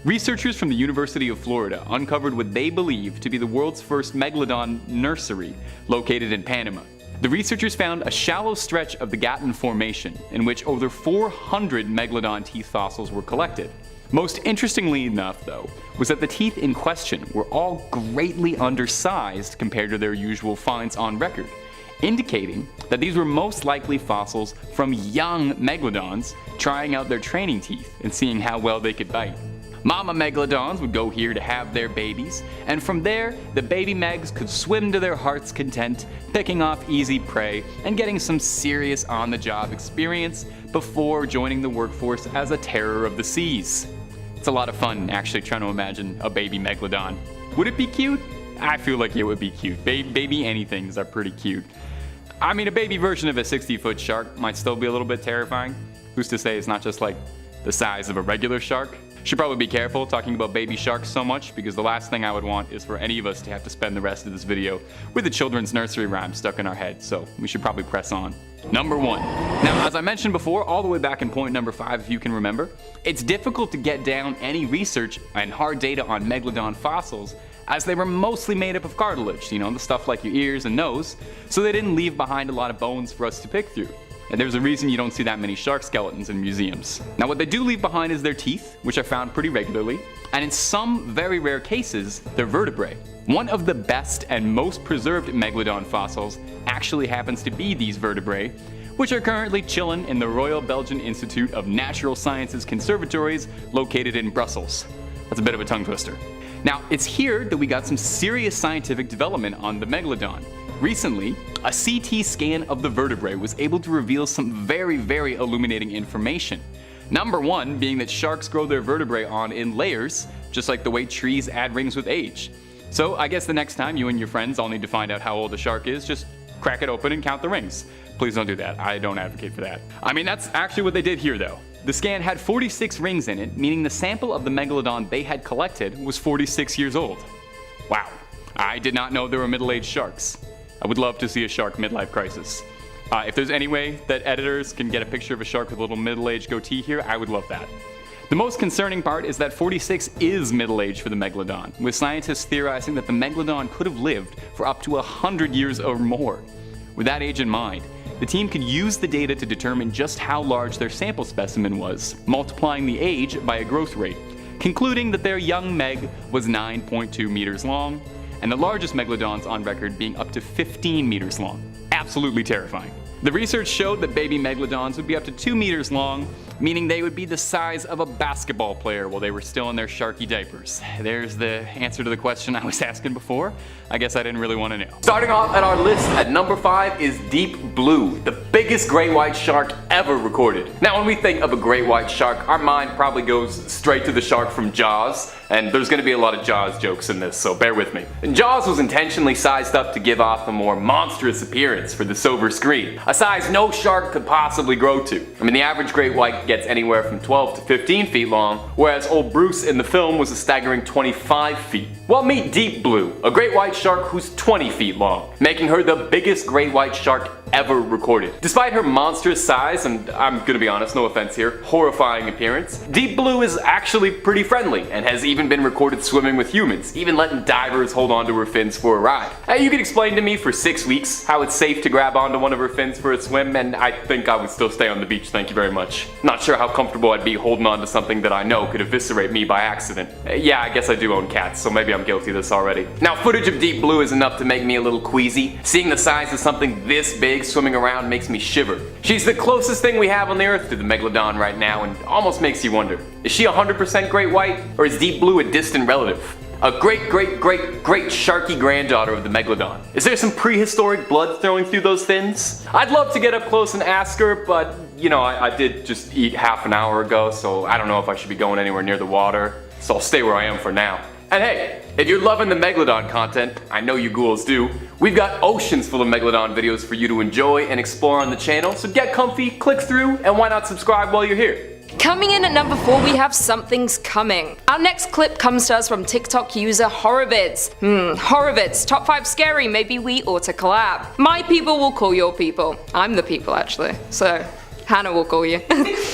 Researchers from the University of Florida uncovered what they believe to be the world's first Megalodon nursery located in Panama. The researchers found a shallow stretch of the Gatun Formation in which over 400 Megalodon teeth fossils were collected. Most interestingly enough, though, was that the teeth in question were all greatly undersized compared to their usual finds on record, indicating that these were most likely fossils from young Megalodons trying out their training teeth and seeing how well they could bite. Mama Megalodons would go here to have their babies, and from there, the baby Megs could swim to their heart's content, picking off easy prey and getting some serious on-the-job experience before joining the workforce as a terror of the seas. It's a lot of fun actually trying to imagine a baby Megalodon. Would it be cute? I feel like it would be cute. Baby anythings are pretty cute. I mean, a baby version of a 60-foot shark might still be a little bit terrifying. Who's to say it's not just like the size of a regular shark? Should probably be careful talking about baby sharks so much, because the last thing I would want is for any of us to have to spend the rest of this video with a children's nursery rhyme stuck in our head, so we should probably press on. Number 1. Now, as I mentioned before, all the way back in point number 5 if you can remember, it's difficult to get down any research and hard data on Megalodon fossils as they were mostly made up of cartilage, you know, the stuff like your ears and nose, so they didn't leave behind a lot of bones for us to pick through. And there's a reason you don't see that many shark skeletons in museums. Now, what they do leave behind is their teeth, which are found pretty regularly, and in some very rare cases, their vertebrae. One of the best and most preserved Megalodon fossils actually happens to be these vertebrae, which are currently chilling in the Royal Belgian Institute of Natural Sciences Conservatories located in Brussels. That's a bit of a tongue twister. Now, it's here that we got some serious scientific development on the Megalodon. Recently, a CT scan of the vertebrae was able to reveal some very illuminating information. Number 1 being that sharks grow their vertebrae on in layers, just like the way trees add rings with age. So I guess the next time you and your friends all need to find out how old a shark is, just crack it open and count the rings. Please don't do that. I don't advocate for that. I mean, that's actually what they did here though. The scan had 46 rings in it, meaning the sample of the Megalodon they had collected was 46 years old. Wow. I did not know there were middle-aged sharks. I would love to see a shark midlife crisis. If there's any way that editors can get a picture of a shark with a little middle-aged goatee here, I would love that. The most concerning part is that 46 is middle age for the Megalodon, with scientists theorizing that the Megalodon could have lived for up to 100 years or more. With that age in mind, the team could use the data to determine just how large their sample specimen was, multiplying the age by a growth rate, concluding that their young Meg was 9.2 meters long, and the largest Megalodons on record being up to 15 meters long. Absolutely terrifying. The research showed that baby megalodons would be up to 2 meters long, meaning they would be the size of a basketball player while they were still in their sharky diapers. There's the answer to the question I was asking before. I guess I didn't really want to know. Starting off at our list at number 5 is deep blue, the biggest great white shark ever recorded. Now when we think of a great white shark, our mind probably goes straight to the shark from Jaws, and there's going to be a lot of Jaws jokes in this, so bear with me. And Jaws was intentionally sized up to give off a more monstrous appearance for the silver screen, a size no shark could possibly grow to. I mean, the average great white gets anywhere from 12 to 15 feet long, whereas old Bruce in the film was a staggering 25 feet. Well, meet deep blue, a great white shark who's 20 feet long, making her the biggest great white shark ever recorded. Despite her monstrous size, and I'm gonna be honest, no offense here, horrifying appearance, deep blue is actually pretty friendly and has even been recorded swimming with humans, even letting divers hold onto her fins for a ride. You could explain to me for 6 weeks how it's safe to grab onto one of her fins for a swim, and I think I would still stay on the beach, thank you very much. Not sure how comfortable I'd be holding on to something that I know could eviscerate me by accident. Yeah, I guess I do own cats, so maybe I'm guilty of this already. Now, footage of deep blue is enough to make me a little queasy. Seeing the size of something this big swimming around makes me shiver. She's the closest thing we have on the Earth to the Megalodon right now, and almost makes you wonder, is she 100% great white, or is deep blue a distant relative? A great sharky granddaughter of the Megalodon. Is there some prehistoric blood flowing through those fins? I'd love to get up close and ask her, but you know, I did just eat half an hour ago, so I don't know if I should be going anywhere near the water, so I'll stay where I am for now. And hey, if you're loving the Megalodon content, I know you ghouls do, we've got oceans full of Megalodon videos for you to enjoy and explore on the channel, so get comfy, click through, and why not subscribe while you're here? Coming in at number 4, we have Something's Coming. Our next clip comes to us from TikTok user Horrorvids. Horrorvids, top 5 scary, maybe we ought to collab. My people will call your people. I'm the people actually, so Hannah will call you.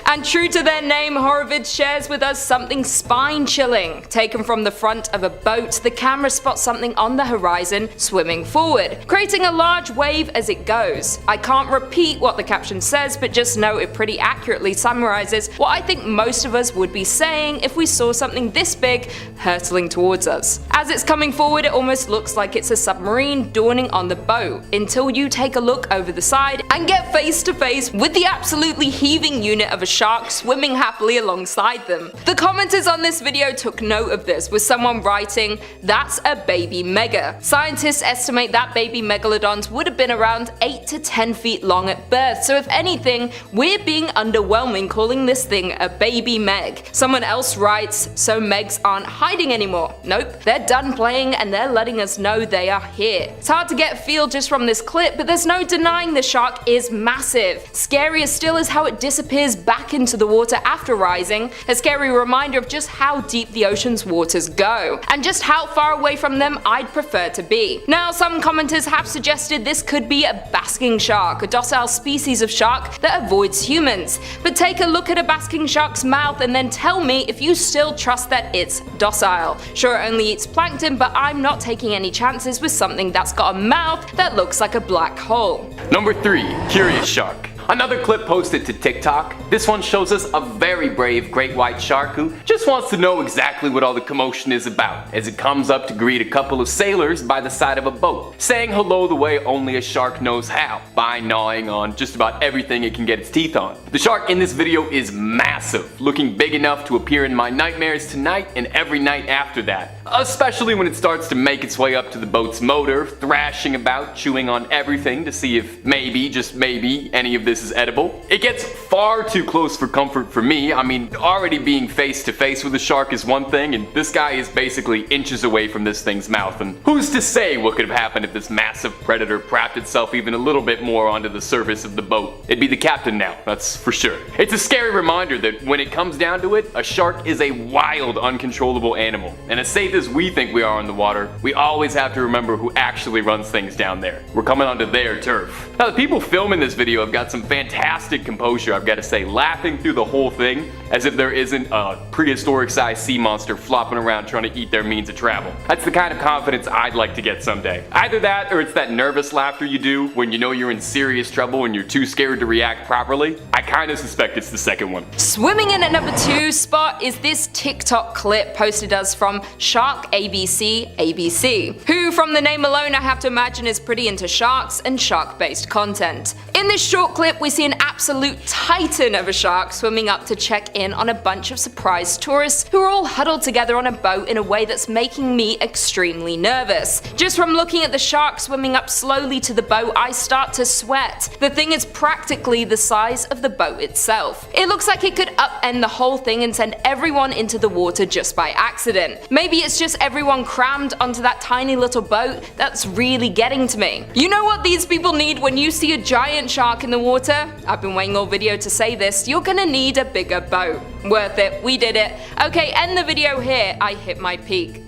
And true to their name, Horrorvids shares with us something spine-chilling. Taken from the front of a boat, the camera spots something on the horizon swimming forward, creating a large wave as it goes. I can't repeat what the caption says, but just know it pretty accurately summarizes what I think most of us would be saying if we saw something this big hurtling towards us. As it's coming forward, it almost looks like it's a submarine dawning on the boat, until you take a look over the side and get face to face with the absolutely heaving unit of a shark swimming happily alongside them. The commenters on this video took note of this, with someone writing, "That's a baby mega." Scientists estimate that baby megalodons would have been around 8 to 10 feet long at birth, so if anything, we're being underwhelming calling this thing a baby meg. Someone else writes, "So megs aren't hiding anymore." Nope, they're done playing and they're letting us know they are here. It's hard to get a feel just from this clip, but there's no denying the shark is massive. Scarier still is how it disappears back into the water after rising, a scary reminder of just how deep the ocean's waters go, and just how far away from them I'd prefer to be. Now, some commenters have suggested this could be a basking shark, a docile species of shark that avoids humans. But take a look at a basking shark's mouth and then tell me if you still trust that it's docile. Sure, it only eats plankton, but I'm not taking any chances with something that's got a mouth that looks like a black hole. Number 3, curious shark. Another clip posted to TikTok. This one shows us a very brave great white shark who just wants to know exactly what all the commotion is about, as it comes up to greet a couple of sailors by the side of a boat, saying hello the way only a shark knows how, by gnawing on just about everything it can get its teeth on. The shark in this video is massive, looking big enough to appear in my nightmares tonight and every night after that, especially when it starts to make its way up to the boat's motor, thrashing about, chewing on everything to see if maybe, just maybe, any of this is edible. It gets far too close for comfort for me. I mean, already being face to face with a shark is one thing, and this guy is basically inches away from this thing's mouth, and who's to say what could have happened if this massive predator propped itself even a little bit more onto the surface of the boat? It'd be the captain now, that's for sure. It's a scary reminder that when it comes down to it, a shark is a wild, uncontrollable animal, and as safe as we think we are on the water, we always have to remember who actually runs things down there. We're coming onto their turf. Now, the people filming this video have got some some fantastic composure, I've got to say, laughing through the whole thing as if there isn't a prehistoric-sized sea monster flopping around trying to eat their means of travel. That's the kind of confidence I'd like to get someday. Either that, or it's that nervous laughter you do when you know you're in serious trouble and you're too scared to react properly. I kinda suspect it's the second one. Swimming in at number 2 spot is this TikTok clip posted us from Shark ABC, who from the name alone I have to imagine is pretty into sharks and shark-based content. In this short clip we see an absolute titan of a shark swimming up to check in on a bunch of surprised tourists who are all huddled together on a boat in a way that's making me extremely nervous. Just from looking at the shark swimming up slowly to the boat, I start to sweat. The thing is practically the size of the boat itself. It looks like it could upend the whole thing and send everyone into the water just by accident. Maybe it's just everyone crammed onto that tiny little boat that's really getting to me. You know what these people need when you see a giant shark in the water? I've been waiting all video to say this, you're gonna need a bigger boat. Worth it, we did it. Okay, end the video here, I hit my peak.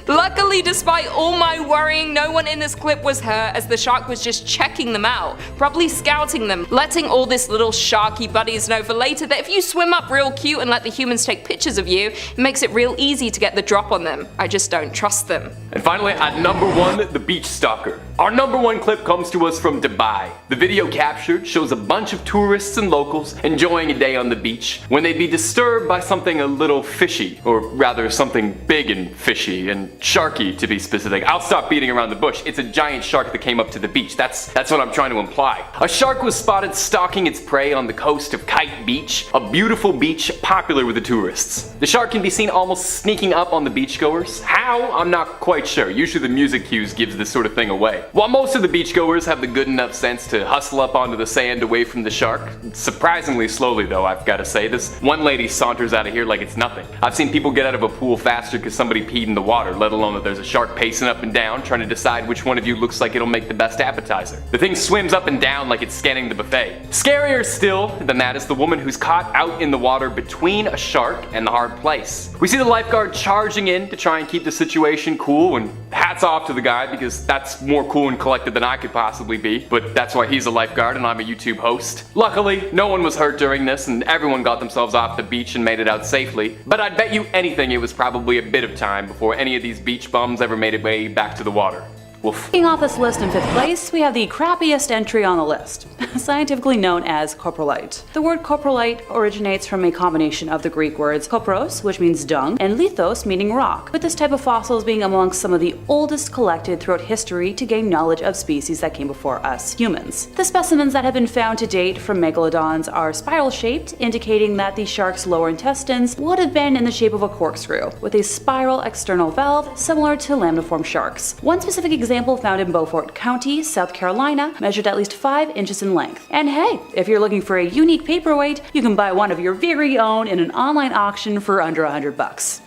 Luckily, despite all my worrying, no one in this clip was hurt as the shark was just checking them out, probably scouting them, letting all this little sharky buddies know for later that if you swim up real cute and let the humans take pictures of you, it makes it real easy to get the drop on them. I just don't trust them. And finally, at number 1, the beach stalker. Our number 1 clip comes to us from Dubai. The video captured shows a bunch of tourists and locals enjoying a day on the beach when they'd be disturbed by something a little fishy, or rather something big and fishy and sharky to be specific. I'll stop beating around the bush. It's a giant shark that came up to the beach. That's what I'm trying to imply. A shark was spotted stalking its prey on the coast of Kite Beach, a beautiful beach popular with the tourists. The shark can be seen almost sneaking up on the beachgoers. How? I'm not quite sure. Usually the music cues gives this sort of thing away. While most of the beachgoers have the good enough sense to hustle up onto the sand away from the shark, surprisingly slowly though, I've got to say. This one lady saunters out of here like it's nothing. I've seen people get out of a pool faster because somebody peed in the water, let alone that there's a shark pacing up and down trying to decide which one of you looks like it'll make the best appetizer. The thing swims up and down like it's scanning the buffet. Scarier still than that is the woman who's caught out in the water between a shark and the hard place. We see the lifeguard charging in to try and keep the situation cool, and hats off to the guy because that's more cool and collected than I could possibly be, but that's why he's a lifeguard and I'm a YouTube host. Luckily, no one was hurt during this and everyone got themselves off the beach and made it out safely, but I'd bet you anything it was probably a bit of time before any of these beach bums ever made it way back to the water. Woof. Kicking off this list in 5th place, we have the crappiest entry on the list, scientifically known as Coprolite. The word Coprolite originates from a combination of the Greek words kopros, which means dung, and lithos, meaning rock, with this type of fossils being amongst some of the oldest collected throughout history to gain knowledge of species that came before us humans. The specimens that have been found to date from megalodons are spiral-shaped, indicating that the shark's lower intestines would have been in the shape of a corkscrew, with a spiral external valve similar to lamniform sharks. One specific example found in Beaufort County, South Carolina, measured at least 5 inches in length. And hey, if you're looking for a unique paperweight, you can buy one of your very own in an online auction for under $100.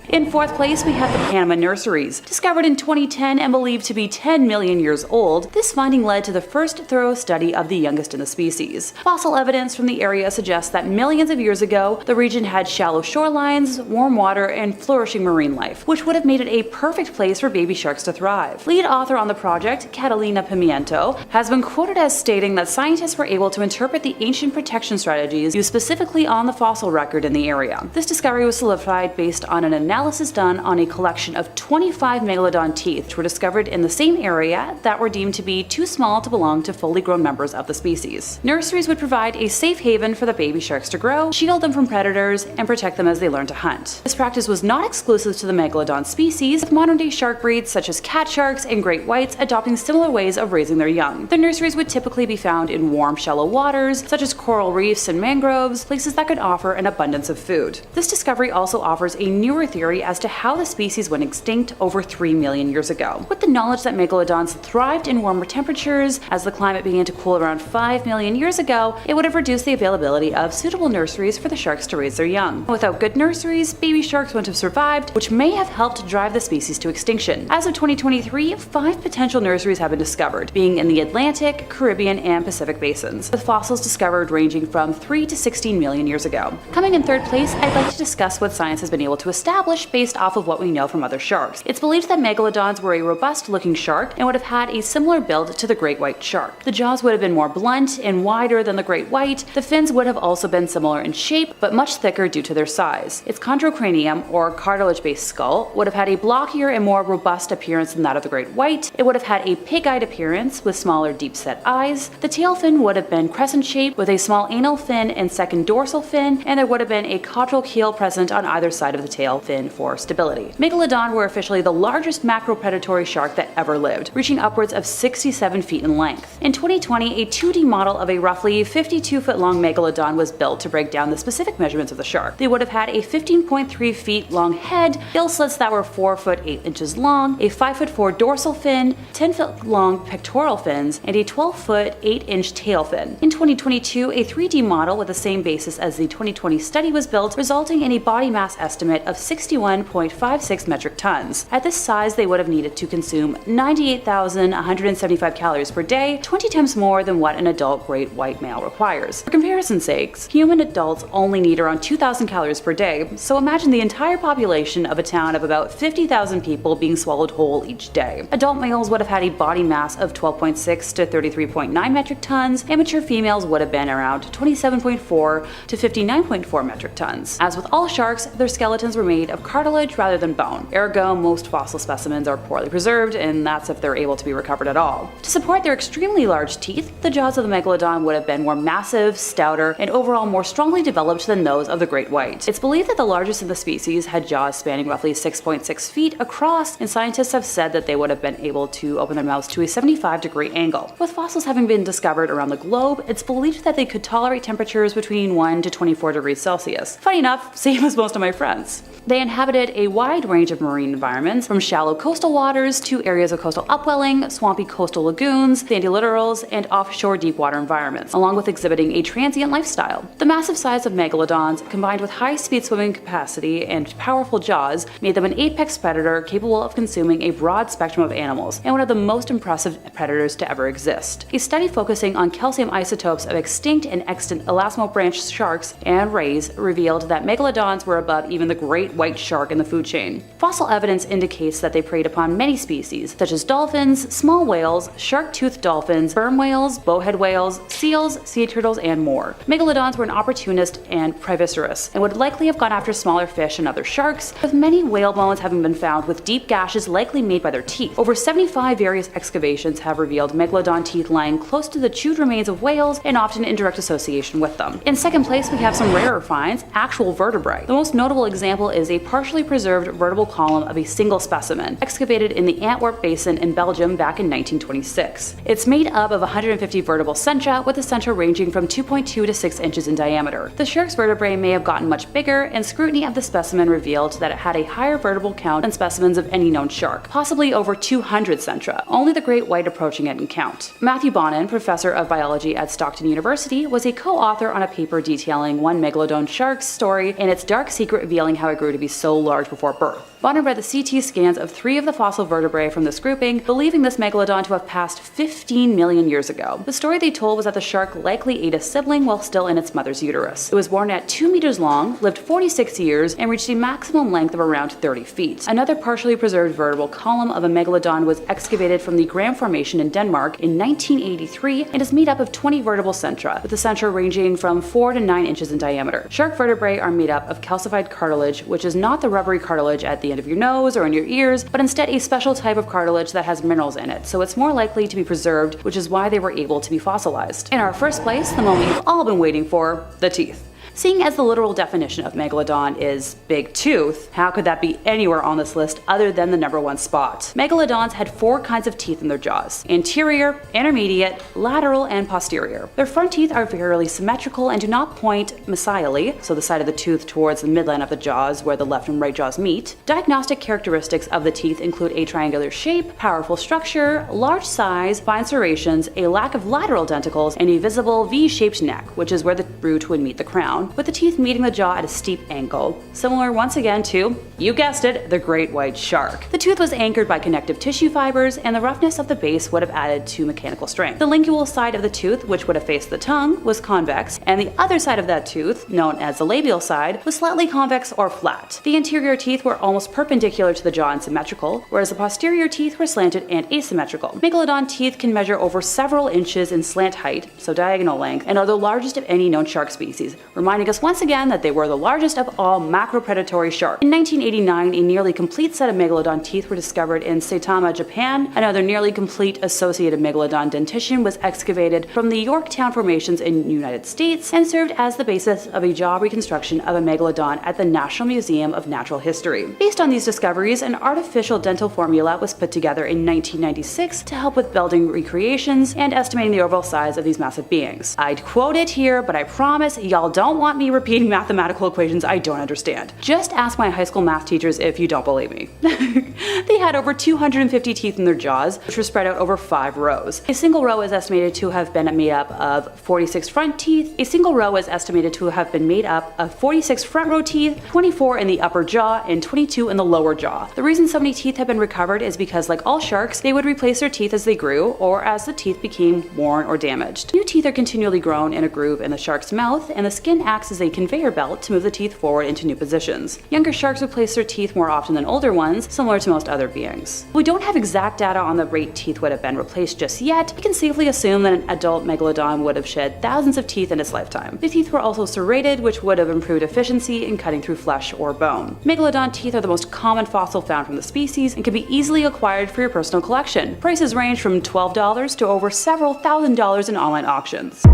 In 4th place, we have the Panama nurseries. Discovered in 2010 and believed to be 10 million years old, this finding led to the first thorough study of the youngest in the species. Fossil evidence from the area suggests that millions of years ago, the region had shallow shorelines, warm water, and flourishing marine life, which would have made it a perfect place for baby sharks to thrive. Lead author on the project, Catalina Pimiento, has been quoted as stating that scientists were able to interpret the ancient protection strategies used specifically on the fossil record in the area. This discovery was solidified based on an analysis done on a collection of 25 megalodon teeth, which were discovered in the same area that were deemed to be too small to belong to fully grown members of the species. Nurseries would provide a safe haven for the baby sharks to grow, shield them from predators, and protect them as they learn to hunt. This practice was not exclusive to the megalodon species, with modern-day shark breeds such as cat sharks and great whites adopting similar ways of raising their young. The nurseries would typically be found in warm, shallow waters, such as coral reefs and mangroves, places that could offer an abundance of food. This discovery also offers a newer theory as to how the species went extinct over 3 million years ago. With the knowledge that megalodons thrived in warmer temperatures, as the climate began to cool around 5 million years ago, it would have reduced the availability of suitable nurseries for the sharks to raise their young. Without good nurseries, baby sharks wouldn't have survived, which may have helped drive the species to extinction. As of 2023, 5 potential nurseries have been discovered, being in the Atlantic, Caribbean, and Pacific basins, with fossils discovered ranging from 3 to 16 million years ago. Coming in 3rd place, I'd like to discuss what science has been able to to establish based off of what we know from other sharks. It's believed that megalodons were a robust-looking shark and would have had a similar build to the great white shark. The jaws would have been more blunt and wider than the great white. The fins would have also been similar in shape, but much thicker due to their size. Its chondrocranium, or cartilage-based skull, would have had a blockier and more robust appearance than that of the great white. It would have had a pig-eyed appearance with smaller, deep-set eyes. The tail fin would have been crescent-shaped with a small anal fin and second dorsal fin, and there would have been a caudal keel present on either side of the tail fin for stability. Megalodon were officially the largest macropredatory shark that ever lived, reaching upwards of 67 feet in length. In 2020, a 2D model of a roughly 52-foot-long megalodon was built to break down the specific measurements of the shark. They would have had a 15.3 feet long head, gill slits that were 4 foot 8 inches long, a 5'4" dorsal fin, 10 foot long pectoral fins, and a 12 foot 8 inch tail fin. In 2022, a 3D model with the same basis as the 2020 study was built, resulting in a body mass estimate of 61.56 metric tons. At this size, they would have needed to consume 98,175 calories per day, 20 times more than what an adult great white male requires. For comparison's sakes, human adults only need around 2,000 calories per day, so imagine the entire population of a town of about 50,000 people being swallowed whole each day. Adult males would have had a body mass of 12.6 to 33.9 metric tons, and mature females would have been around 27.4 to 59.4 metric tons. As with all sharks, their skeletons were made of cartilage rather than bone. Ergo, most fossil specimens are poorly preserved, and that's if they're able to be recovered at all. To support their extremely large teeth, the jaws of the megalodon would have been more massive, stouter, and overall more strongly developed than those of the great white. It's believed that the largest of the species had jaws spanning roughly 6.6 feet across, and scientists have said that they would have been able to open their mouths to a 75-degree angle. With fossils having been discovered around the globe, it's believed that they could tolerate temperatures between 1 to 24 degrees Celsius. Funny enough, same as most of my friends. They inhabited a wide range of marine environments, from shallow coastal waters to areas of coastal upwelling, swampy coastal lagoons, sandy littorals, and offshore deep-water environments, along with exhibiting a transient lifestyle. The massive size of megalodons, combined with high-speed swimming capacity and powerful jaws, made them an apex predator capable of consuming a broad spectrum of animals, and one of the most impressive predators to ever exist. A study focusing on calcium isotopes of extinct and extant elasmobranch sharks and rays revealed that megalodons were above even the great white shark in the food chain. Fossil evidence indicates that they preyed upon many species, such as dolphins, small whales, shark-toothed dolphins, sperm whales, bowhead whales, seals, sea turtles, and more. Megalodons were an opportunist and prehistoric, and would likely have gone after smaller fish and other sharks, with many whale bones having been found with deep gashes likely made by their teeth. Over 75 various excavations have revealed megalodon teeth lying close to the chewed remains of whales and often in direct association with them. In second place, we have some rarer finds, actual vertebrae. The most notable example is a partially preserved vertebral column of a single specimen, excavated in the Antwerp Basin in Belgium back in 1926. It's made up of 150 vertebral centra, with the centra ranging from 2.2 to 6 inches in diameter. The shark's vertebrae may have gotten much bigger, and scrutiny of the specimen revealed that it had a higher vertebral count than specimens of any known shark, possibly over 200 centra, only the great white approaching it in count. Matthew Bonin, professor of biology at Stockton University, was a co-author on a paper detailing one megalodon shark's story and its dark secret revealing how it grew to be so large before birth. Bonin read the CT scans of 3 of the fossil vertebrae from this grouping, believing this megalodon to have passed 15 million years ago. The story they told was that the shark likely ate a sibling while still in its mother's uterus. It was born at 2 meters long, lived 46 years, and reached a maximum length of around 30 feet. Another partially preserved vertebral column of a megalodon was excavated from the Gram Formation in Denmark in 1983 and is made up of 20 vertebral centra, with the centra ranging from 4 to 9 inches in diameter. Shark vertebrae are made up of calcified cartilage, which is not the rubbery cartilage at the end of your nose or in your ears, but instead a special type of cartilage that has minerals in it, so it's more likely to be preserved, which is why they were able to be fossilized. In our first place, the moment you've all been waiting for, the teeth. Seeing as the literal definition of megalodon is big tooth, how could that be anywhere on this list other than the #1 spot? Megalodons had 4 kinds of teeth in their jaws: anterior, intermediate, lateral, and posterior. Their front teeth are fairly symmetrical and do not point mesially, so the side of the tooth towards the midline of the jaws where the left and right jaws meet. Diagnostic characteristics of the teeth include a triangular shape, powerful structure, large size, fine serrations, a lack of lateral denticles, and a visible V-shaped neck, which is where the root would meet the crown, with the teeth meeting the jaw at a steep angle. Similar once again to, you guessed it, the great white shark. The tooth was anchored by connective tissue fibers, and the roughness of the base would have added to mechanical strength. The lingual side of the tooth, which would have faced the tongue, was convex, and the other side of that tooth, known as the labial side, was slightly convex or flat. The anterior teeth were almost perpendicular to the jaw and symmetrical, whereas the posterior teeth were slanted and asymmetrical. Megalodon teeth can measure over several inches in slant height, so diagonal length, and are the largest of any known shark species, reminding us once again that they were the largest of all macropredatory sharks. In 1989, a nearly complete set of Megalodon teeth were discovered in Saitama, Japan. Another nearly complete associated Megalodon dentition was excavated from the Yorktown formations in the United States and served as the basis of a jaw reconstruction of a Megalodon at the National Museum of Natural History. Based on these discoveries, an artificial dental formula was put together in 1996 to help with building recreations and estimating the overall size of these massive beings. I'd quote it here, but I promise y'all don't want me repeating mathematical equations I don't understand. Just ask my high school math teachers if you don't believe me. They had over 250 teeth in their jaws, which were spread out over 5 rows. A single row is estimated to have been made up of 46 front teeth. A single row is estimated to have been made up of 46 front row teeth, 24 in the upper jaw, and 22 in the lower jaw. The reason so many teeth have been recovered is because, like all sharks, they would replace their teeth as they grew or as the teeth became worn or damaged. New teeth are continually grown in a groove in the shark's mouth, and the skin acts as a conveyor belt to move the teeth forward into new positions. Younger sharks replace their teeth more often than older ones, similar to most other beings. We don't have exact data on the rate teeth would have been replaced just yet. We can safely assume that an adult Megalodon would have shed thousands of teeth in its lifetime. The teeth were also serrated, which would have improved efficiency in cutting through flesh or bone. Megalodon teeth are the most common fossil found from the species and can be easily acquired for your personal collection. Prices range from $12 to over several $1,000s in online auctions.